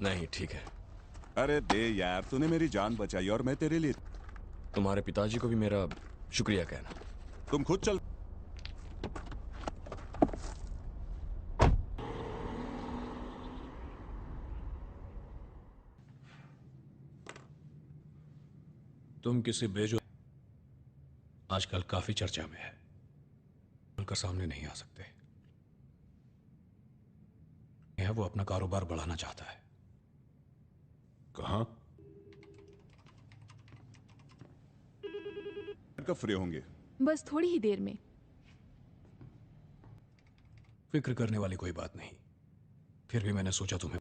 नहीं, ठीक है। अरे दे यार, तूने मेरी जान बचाई और मैं तेरे लिए। तुम्हारे पिताजी को भी मेरा शुक्रिया कहना। तुम खुद चल। तुम किसी बेजो आजकल काफी चर्चा में है, उनका सामने नहीं आ सकते। यह वो अपना कारोबार बढ़ाना चाहता है। कहां? कब फ्री होंगे? बस थोड़ी ही देर में। फिक्र करने वाली कोई बात नहीं। फिर भी मैंने सोचा तुम्हें।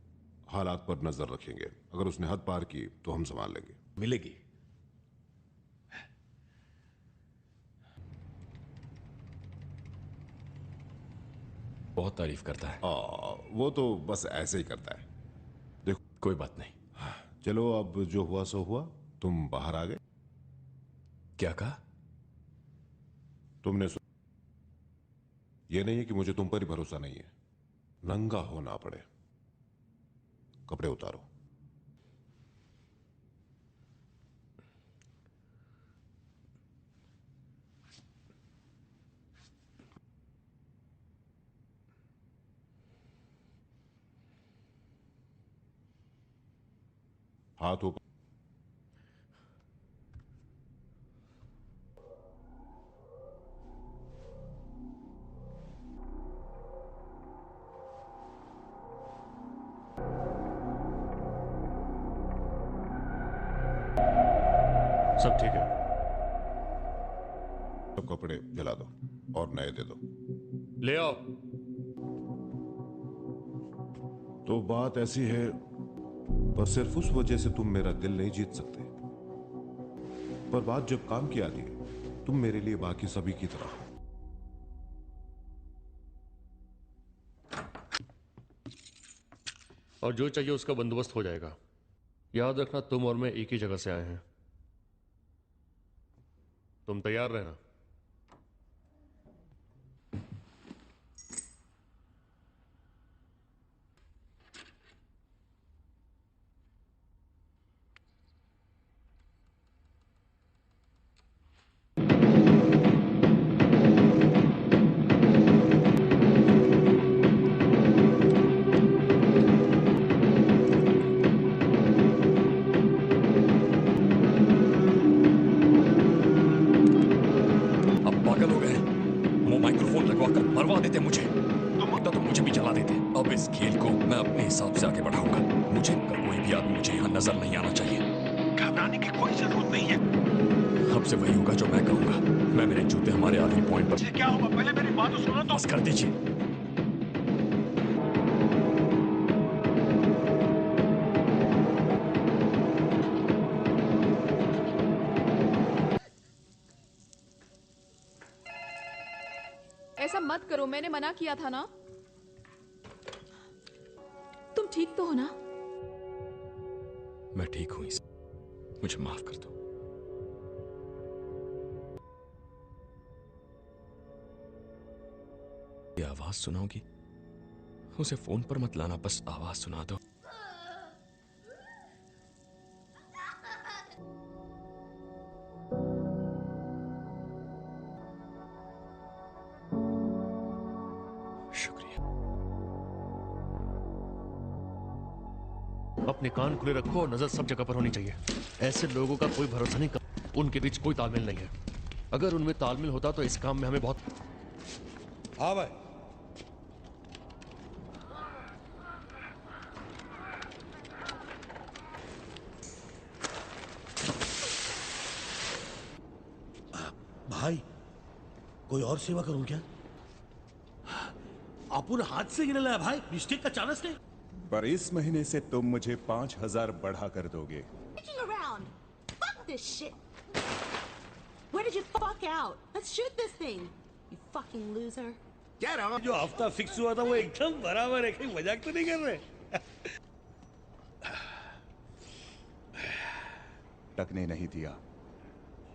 हालात पर नजर रखेंगे। अगर उसने हद पार की तो हम संभाल लेंगे। मिलेगी। बहुत तारीफ करता है। वो तो बस ऐसे ही करता है। देखो, कोई बात नहीं। चलो, अब जो हुआ सो हुआ। तुम बाहर आ गए। क्या कहा? तुमने ये नहीं है कि मुझे तुम पर ही भरोसा नहीं है। नंगा होना पड़े। कपड़े उतारो। हाथ ऊपर। सब ठीक है। सब कपड़े दिला दो और नए दे दो। ले आओ। तो बात ऐसी है, पर सिर्फ उस वजह से तुम मेरा दिल नहीं जीत सकते। पर बात जब काम की आती है, तुम मेरे लिए बाकी सभी की तरह हो। और जो चाहिए उसका बंदोबस्त हो जाएगा। याद रखना, तुम और मैं एक ही जगह से आए हैं। तुम तैयार रहना। मरवा देते मुझे, तो मुझे भी जला देते। अब इस खेल को मैं अपने हिसाब से आगे बढ़ाऊंगा। मुझे का कोई भी आदमी मुझे यहाँ नजर नहीं आना चाहिए। घबराने की कोई जरूरत नहीं है। अब से वही होगा जो मैं कहूंगा। मैं मेरे जूते हमारे आखिरी पॉइंट पर। क्या होगा, पहले मेरी बात तो सुनो। तो बस कर दीजिए। ऐसा मत करो, मैंने मना किया था ना। तुम ठीक तो हो ना? मैं ठीक हूं, मुझे माफ कर दो। ये आवाज सुनाओगी? उसे फोन पर मत लाना, बस आवाज सुना दो। अपने कान खुले रखो और नजर सब जगह पर होनी चाहिए। ऐसे लोगों का कोई भरोसा नहीं कर, उनके बीच कोई तालमेल नहीं है। अगर उनमें तालमेल होता तो इस काम में हमें बहुत। हाँ भाई। भाई, कोई और सेवा करूं क्या? अपुन हाथ से गिर लाया भाई, मिस्टेक का चांस नहीं। पर इस महीने से तुम मुझे 5000 बढ़ा कर दोगे। Around. Fuck this shit. Where did you fuck out? Let's shoot this thing. You fucking loser. क्या रहा? जो हफ्ता फिक्स हुआ था वो एकदम बराबर है। कहीं मजाक तो नहीं कर रहे? टकने नहीं दिया।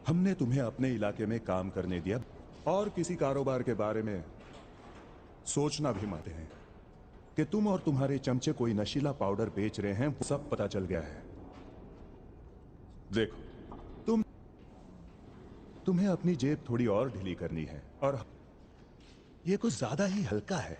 हमने तुम्हें अपने इलाके में काम करने दिया और किसी कारोबार के बारे में सोचना भी मत है कि तुम और तुम्हारे चमचे कोई नशीला पाउडर बेच रहे हैं। सब पता चल गया है। देखो, तुम्हें अपनी जेब थोड़ी और ढीली करनी है और ये कुछ ज्यादा ही हल्का है।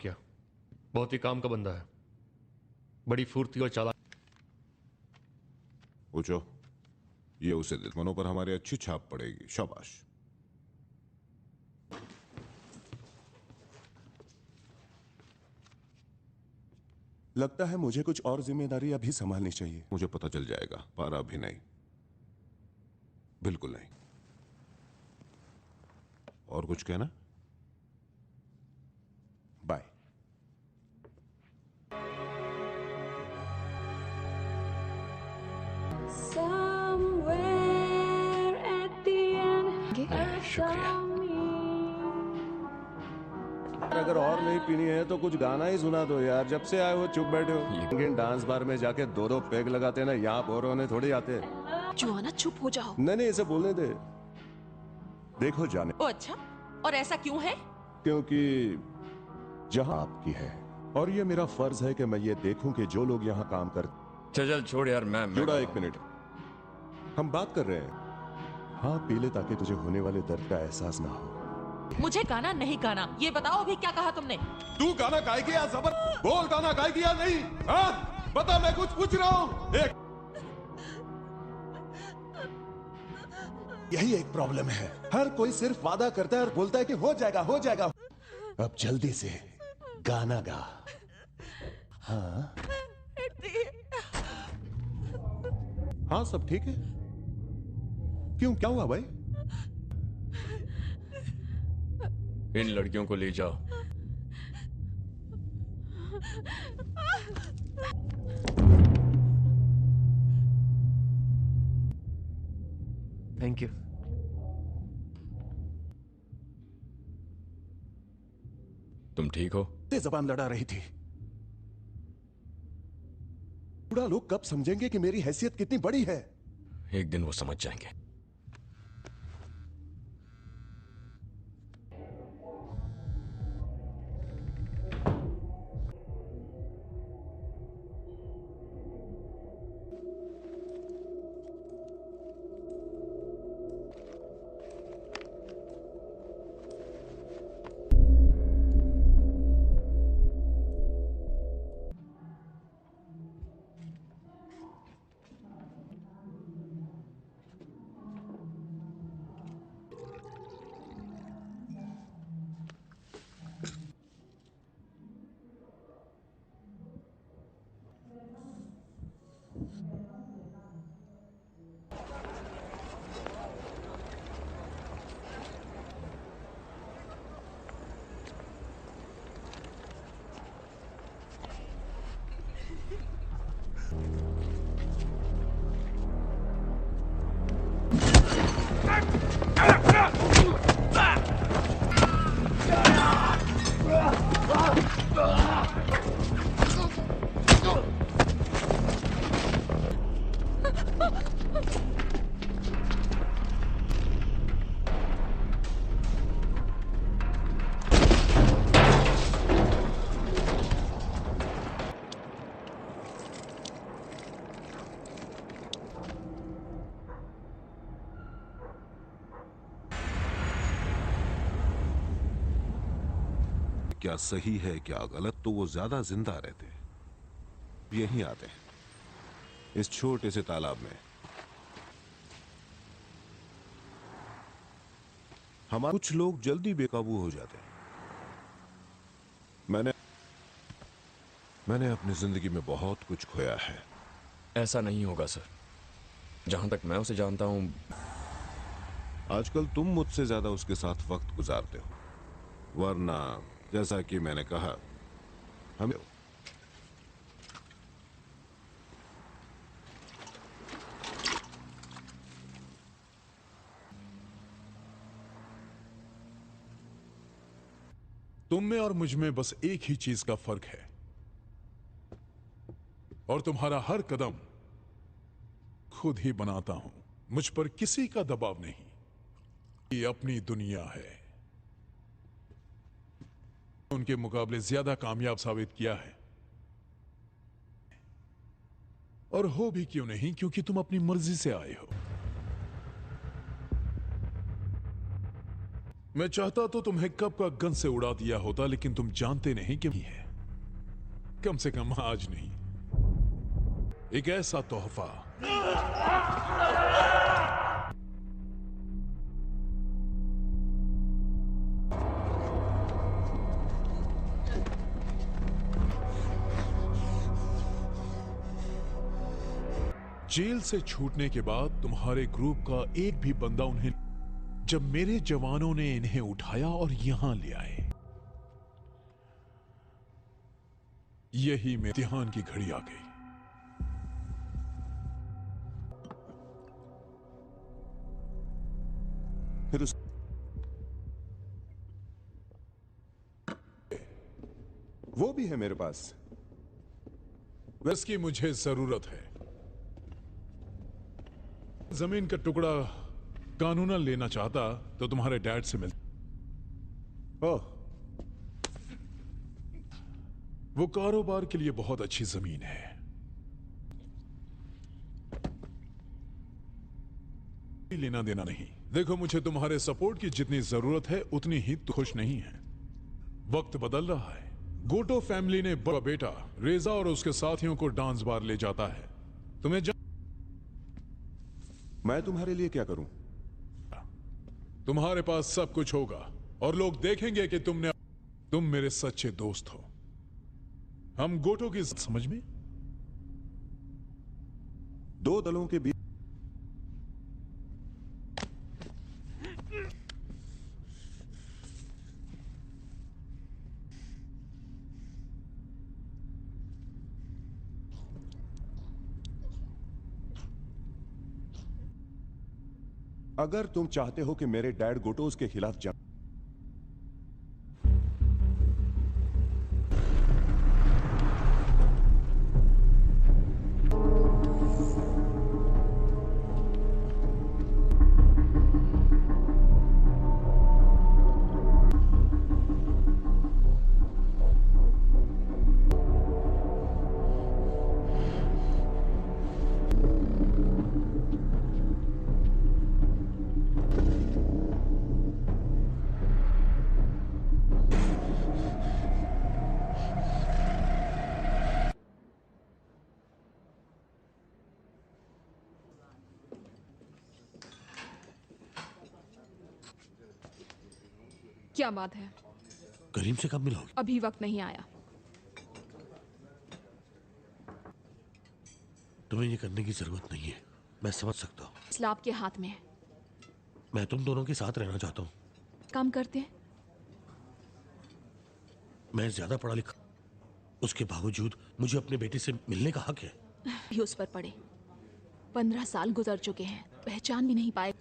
क्या बहुत ही काम का बंदा है, बड़ी फुर्ती और चालाक। पूछो, ये उसे दुश्मनों पर हमारी अच्छी छाप पड़ेगी। शाबाश। लगता है मुझे कुछ और जिम्मेदारी अभी संभालनी चाहिए। मुझे पता चल जाएगा, पर अभी नहीं, बिल्कुल नहीं। और कुछ कहना? बाय। शुक्रिया। अगर और नहीं पीनी है तो कुछ गाना ही सुना दो यार। जब से आए हो चुप बैठे हो। लेकिन डांस बार में जाके दो दो पेग लगाते ना, यहाँ बोर होने थोड़ी आते। जोआना चुप हो जाओ। नहीं इसे बोलने दे। देखो जाने। ओ अच्छा, और ऐसा क्यों है? क्योंकि जहां आपकी है और ये मेरा फर्ज है कि मैं ये देखूं कि जो लोग यहाँ काम कर। चल छोड़ यार, मैं जुड़ा, एक मिनट, हम बात कर रहे हैं। हाँ पी ले ताकि तुझे होने वाले दर्द का एहसास ना हो। मुझे गाना नहीं गाना, ये बताओ अभी क्या कहा तुमने? तू गाना गाएगी या जबर? बोल गाना गाएगी या नहीं? हाँ बता, मैं कुछ पूछ रहा हूँ। यही एक प्रॉब्लम है, हर कोई सिर्फ वादा करता है और बोलता है कि हो जाएगा हो जाएगा। अब जल्दी से गाना गा। हाँ हाँ सब ठीक है। क्यों, क्या हुआ भाई? इन लड़कियों को ले जाओ। Thank you. तुम ठीक हो? जबान लड़ा रही थी। बूढ़ा लोग कब समझेंगे कि मेरी हैसियत कितनी बड़ी है? एक दिन वो समझ जाएंगे। क्या सही है क्या गलत, तो वो ज्यादा जिंदा रहते यहीं आते हैं, इस छोटे से तालाब में। हमारे कुछ लोग जल्दी बेकाबू हो जाते हैं। मैंने अपनी जिंदगी में बहुत कुछ खोया है। ऐसा नहीं होगा सर, जहां तक मैं उसे जानता हूं। आजकल तुम मुझसे ज्यादा उसके साथ वक्त गुजारते हो, वरना जैसा कि मैंने कहा, हमें तुम में और मुझ में बस एक ही चीज का फर्क है, और तुम्हारा हर कदम खुद ही बनाता हूं। मुझ पर किसी का दबाव नहीं। ये अपनी दुनिया है। उनके मुकाबले ज्यादा कामयाब साबित किया है, और हो भी क्यों नहीं, क्योंकि तुम अपनी मर्जी से आए हो। मैं चाहता तो तुम्हें कब का गन से उड़ा दिया होता, लेकिन तुम जानते नहीं कि है। कम से कम आज नहीं। एक ऐसा तोहफा जेल से छूटने के बाद तुम्हारे ग्रुप का एक भी बंदा उन्हें, जब मेरे जवानों ने इन्हें उठाया और यहां ले आए, यही में इम्तिहान की घड़ी आ गई। फिर वो भी है मेरे पास। इसकी मुझे जरूरत है। जमीन का टुकड़ा कानूनन लेना चाहता तो तुम्हारे डैड से मिल। ओह, वो कारोबार के लिए बहुत अच्छी जमीन है। लेना देना नहीं। देखो, मुझे तुम्हारे सपोर्ट की जितनी जरूरत है उतनी ही खुश नहीं है। वक्त बदल रहा है। गोटो फैमिली ने बड़ा बेटा रेजा और उसके साथियों को डांस बार ले जाता है। तुम्हें मैं तुम्हारे लिए क्या करूं? तुम्हारे पास सब कुछ होगा और लोग देखेंगे कि तुम मेरे सच्चे दोस्त हो। हम गोटो की समझ में दो दलों के बीच अगर तुम चाहते हो कि मेरे डैड गोटोस के खिलाफ जंग, क्या बात है? करीम से कब मिलोगे? अभी वक्त नहीं आया। तुम्हें ये करने की जरूरत नहीं है, मैं समझ सकता हूँ। फैसला आपके हाथ में है। मैं तुम दोनों के साथ रहना चाहता हूँ। काम करते हैं। मैं ज्यादा पढ़ा लिखा, उसके बावजूद मुझे अपने बेटे से मिलने का हक है। भी उस पर पड़े। 15 साल गुजर चुके हैं, पहचान भी नहीं पाए।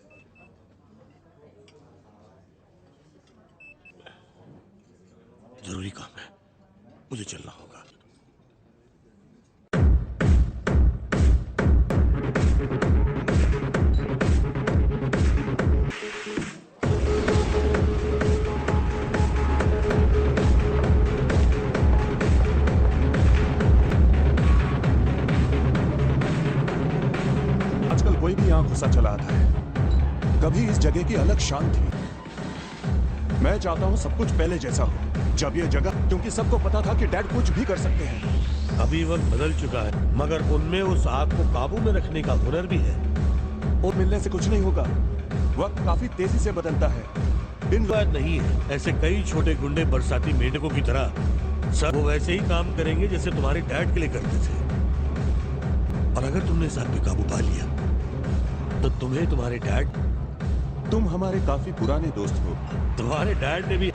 जरूरी काम है, मुझे चलना होगा। आजकल कोई भी यहाँ घुसा चला आता है। कभी इस जगह की अलग शान थी। मैं चाहता हूँ सब कुछ पहले जैसा हो। जब ये जगह, क्योंकि सबको पता था कि डैड कुछ भी कर सकते हैं। अभी वक्त बदल चुका है, मगर उनमें उस आग को काबू में रखने का हुनर भी है। वो मिलने से कुछ नहीं होगा। वक्त काफी तेजी से बदलता है। इन बात नहीं है। ऐसे कई छोटे गुंडे बरसाती मेंढकों की तरह सब वो वैसे ही काम करेंगे जैसे तुम्हारे डैड के लिए करते थे। और अगर तुमने इस आग पे काबू पा लिया तो तुम्हें तुम्हारे डैड, तुम हमारे काफी पुराने दोस्त हो। तुम्हारे डैड ने भी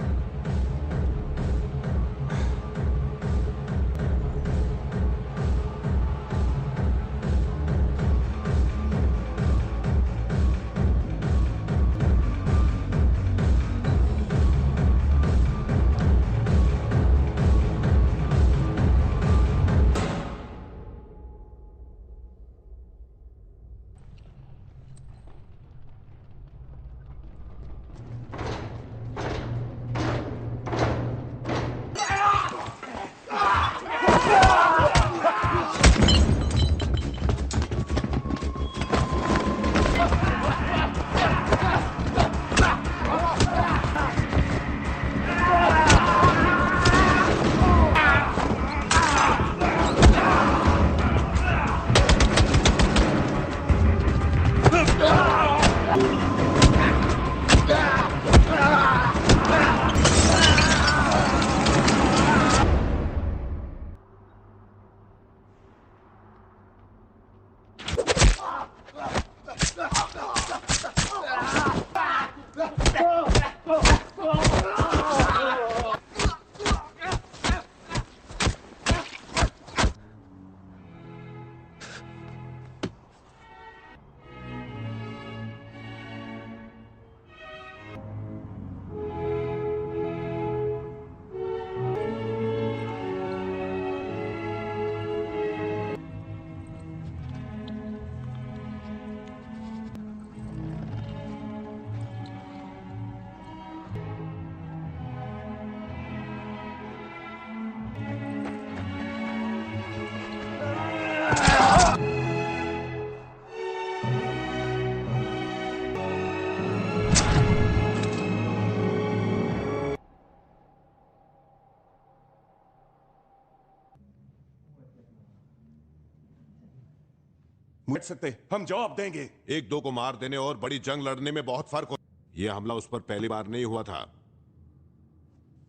मुझ सकते हम जवाब देंगे। एक दो को मार देने और बड़ी जंग लड़ने में बहुत फर्क हो। यह हमला उस पर पहली बार नहीं हुआ था,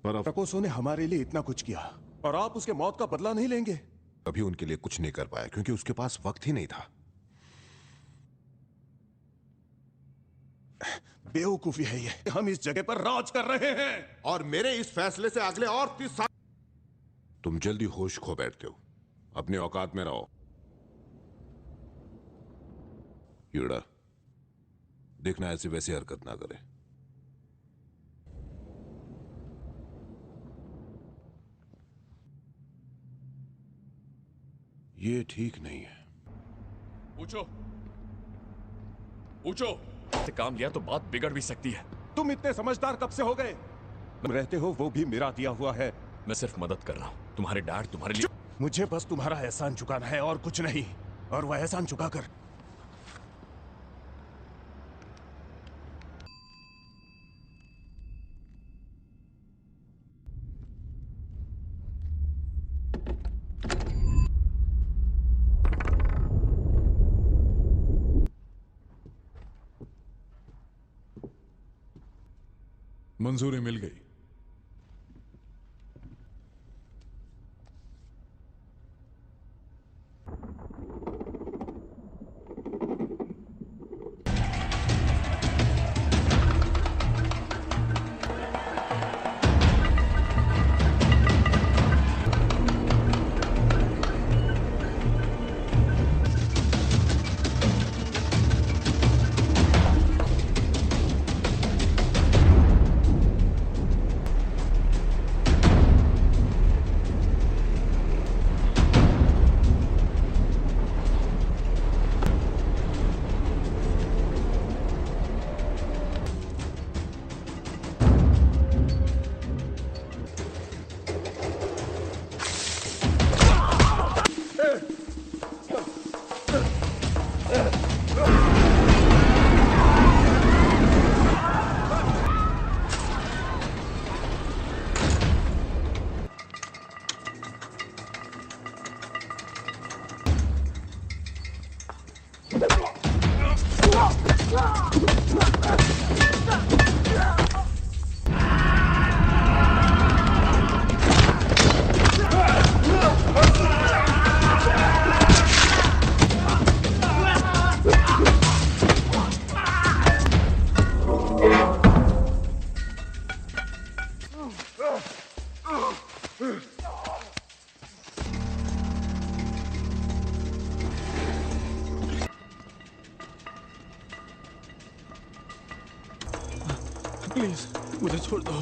पर प्रकोसो ने हमारे लिए इतना कुछ किया और आप उसके मौत का बदला नहीं लेंगे। कभी उनके लिए कुछ नहीं कर पाया क्योंकि उसके पास वक्त ही नहीं था। बेवकूफी है ये। हम इस जगह पर राज कर रहे हैं और मेरे इस फैसले से अगले और 30 साल तुम जल्दी होश खो बैठते हो। अपने औकात में रहो। कीड़ा देखना ऐसी वैसी हरकत ना करे। ये ठीक नहीं है। पूछो पूछो से काम लिया तो बात बिगड़ भी सकती है। तुम इतने समझदार कब से हो गए? तुम रहते हो वो भी मेरा दिया हुआ है। मैं सिर्फ मदद कर रहा हूं। तुम्हारे डैड तुम्हारे लिए। मुझे बस तुम्हारा एहसान चुकाना है और कुछ नहीं। और वह एहसान चुकाकर मंजूरी मिल गई। प्लीज मुझे छोड़ दो।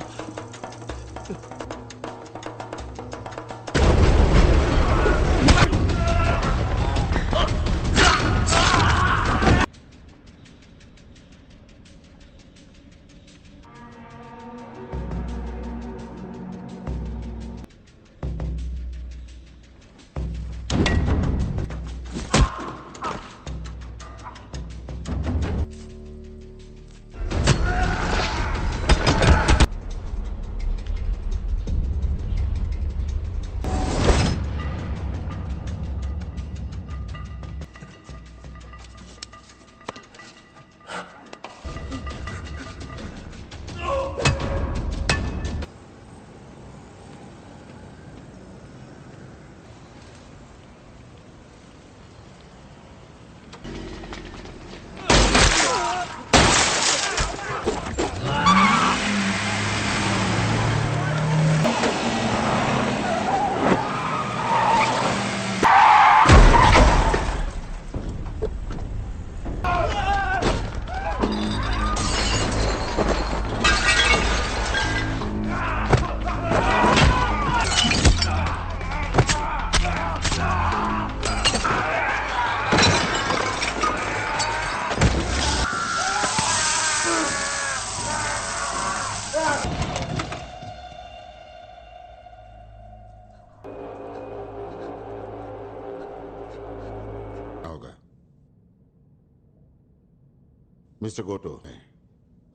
मिस्टर गोटो,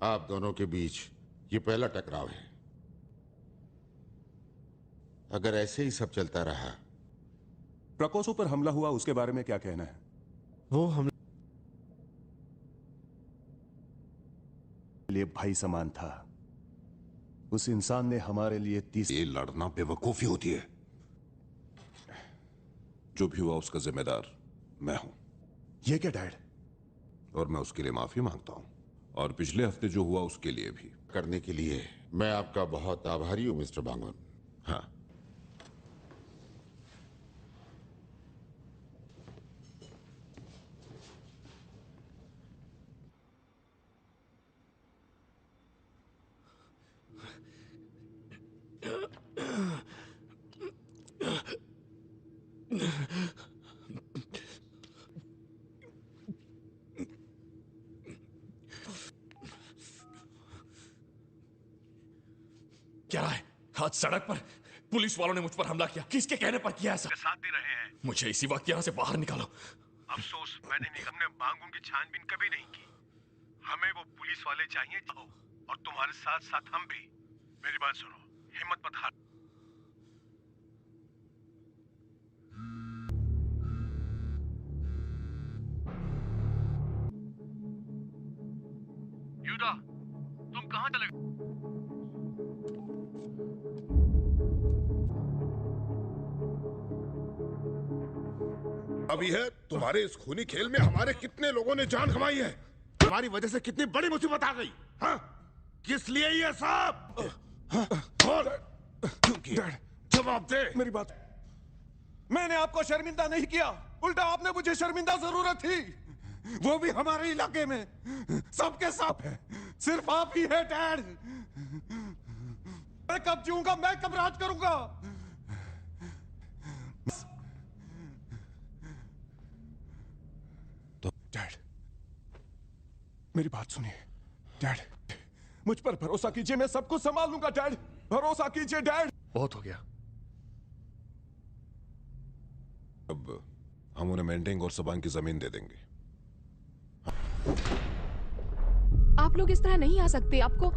आप दोनों के बीच ये पहला टकराव है। अगर ऐसे ही सब चलता रहा। प्रकोसो पर हमला हुआ उसके बारे में क्या कहना है? वो हम लिए भाई समान था। उस इंसान ने हमारे लिए 30 ये लड़ना बेवकूफी होती है। जो भी हुआ उसका जिम्मेदार मैं हूं। ये क्या डैड? और मैं उसके लिए माफी मांगता हूं, और पिछले हफ्ते जो हुआ उसके लिए भी। करने के लिए मैं आपका बहुत आभारी हूं मिस्टर बांगवन। हाँ, क्या है? आज सड़क पर पुलिस वालों ने मुझ पर हमला किया। किसके कहने पर किया ऐसा? साथ दे रहे हैं। मुझे इसी वक्त यहाँ से बाहर निकालो। अफसोस मैंने निगम ने बांगुन की छानबीन कभी नहीं की। हमें वो पुलिस वाले चाहिए और तुम्हारे साथ साथ हम भी। मेरी बात सुनो, हिम्मत मत हार। युदा, तुम कहां चले गए? अभी है तुम्हारे इस खूनी खेल में हमारे कितने लोगों ने जान गंवाई है। तुम्हारी वजह से कितनी बड़ी मुसीबत आ गई। हाँ? किस लिए ये सब? बोल, क्यों किया? जवाब दे। मेरी बात। मैंने आपको शर्मिंदा नहीं किया, उल्टा आपने मुझे शर्मिंदा जरूरत थी, वो भी हमारे इलाके में। सबके सब है, सिर्फ आप ही है डैड। मैं कब जीऊंगा, मैं कब राज करूंगा? डैड, मेरी बात सुनिए। डैड, मुझ पर भरोसा कीजिए, मैं सब कुछ संभाल लूंगा। डैड, भरोसा कीजिए डैड। बहुत हो गया। अब हम उन्हें मेंटेंग और सबान की जमीन दे देंगे। आप लोग इस तरह नहीं आ सकते। आपको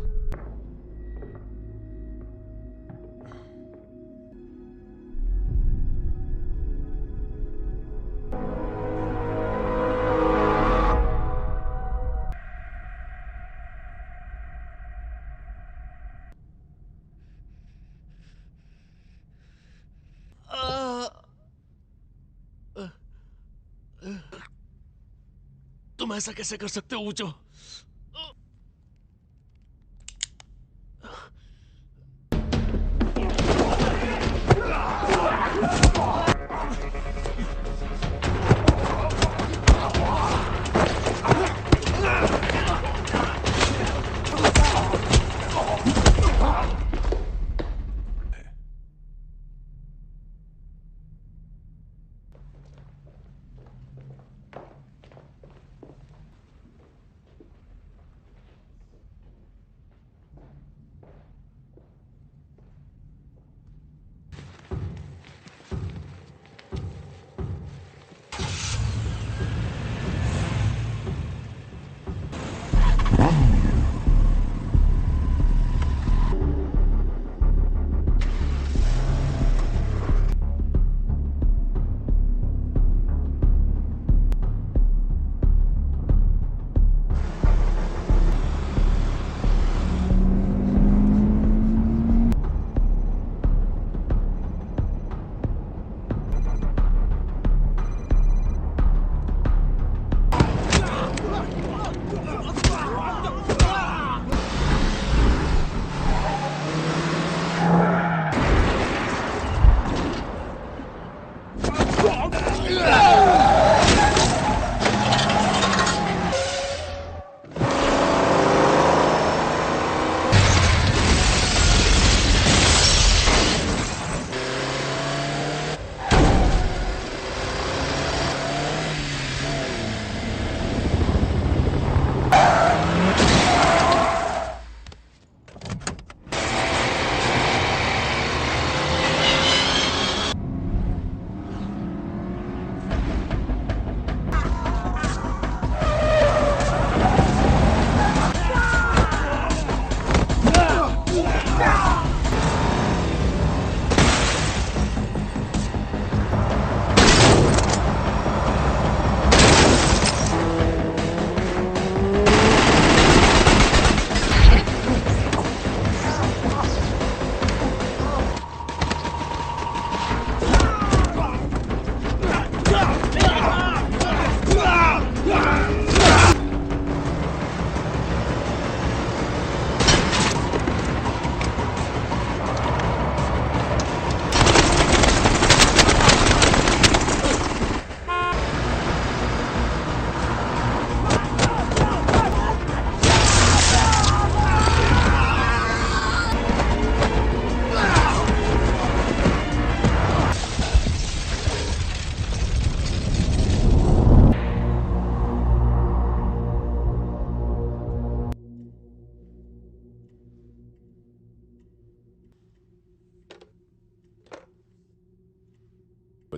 तुम ऐसा कैसे कर सकते हो ऊंचो?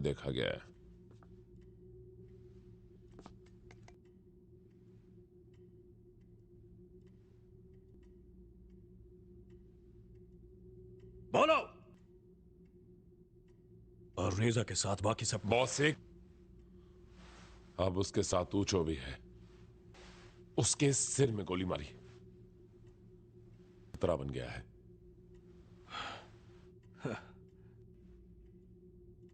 पे देखा गया है। बोलो। और रेजा के साथ बाकी सब। बॉस एक अब उसके साथ ऊंचो भी है। उसके सिर में गोली मारी, खतरा बन गया है।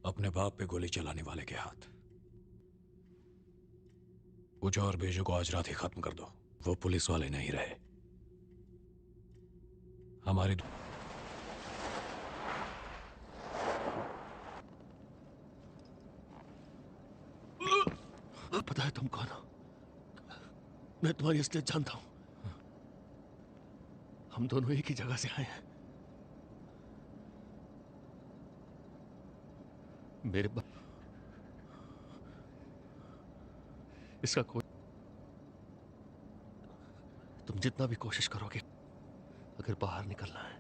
अपने बाप पे गोली चलाने वाले के हाथ। ऊंचो और बेजो को आज रात ही खत्म कर दो। वो पुलिस वाले नहीं रहे। हमारी पता है तुम कौन हो? मैं तुम्हारी असलियत जानता हूं। हम दोनों एक ही जगह से आए हैं। मेरे इसका कोई तुम जितना भी कोशिश करोगे, अगर बाहर निकलना है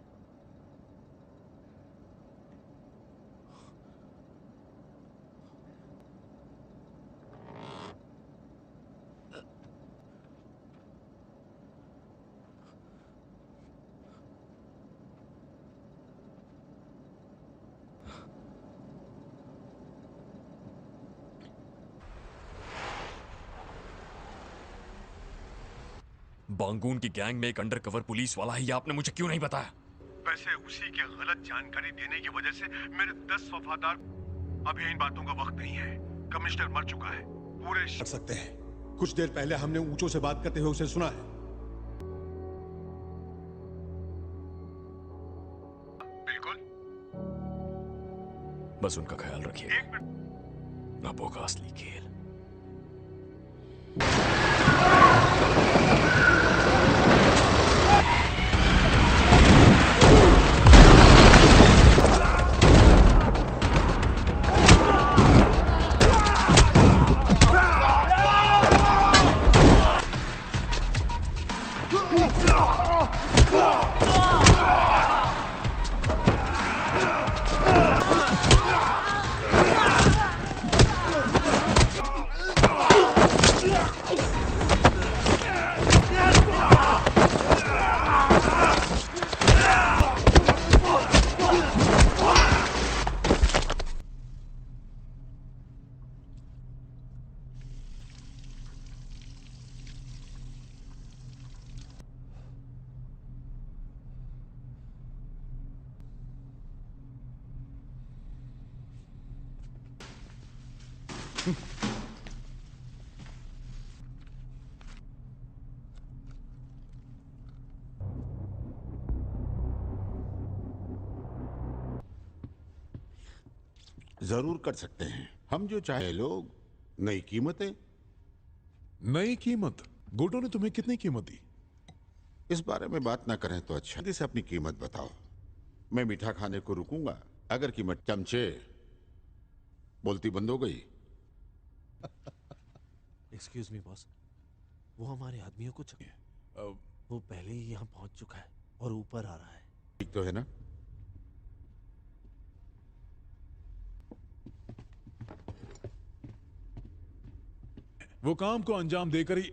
बांगून की गैंग में एक अंडरकवर पुलिस वाला है, ये आपने मुझे क्यों नहीं बताया? वैसे उसी के गलत जानकारी देने की वजह से मेरे 10 वफादार। अभी इन बातों का वक्त नहीं है। कमिश्नर मर चुका है। पूरे कर सकते हैं। कुछ देर पहले हमने ऊंचों से बात करते हुए उसे सुना है। बिल्कुल। बस उनका ख्याल रखिए। अब होगा असली खेल। जरूर कर सकते हैं। हम जो चाहे लोग। नई कीमतें। नई कीमत? गोटो ने तुम्हें कितनी कीमत दी? इस बारे में बात ना करें तो अच्छा। जल्दी से अपनी कीमत बताओ। मैं मीठा खाने को रुकूंगा अगर कीमत। चमचे, बोलती बंद हो गई। एक्सक्यूज मी बॉस, वो हमारे आदमियों को वो पहले ही यहाँ पहुंच चुका है और ऊपर आ रहा है। ठीक तो है ना? वो काम को अंजाम देकर ही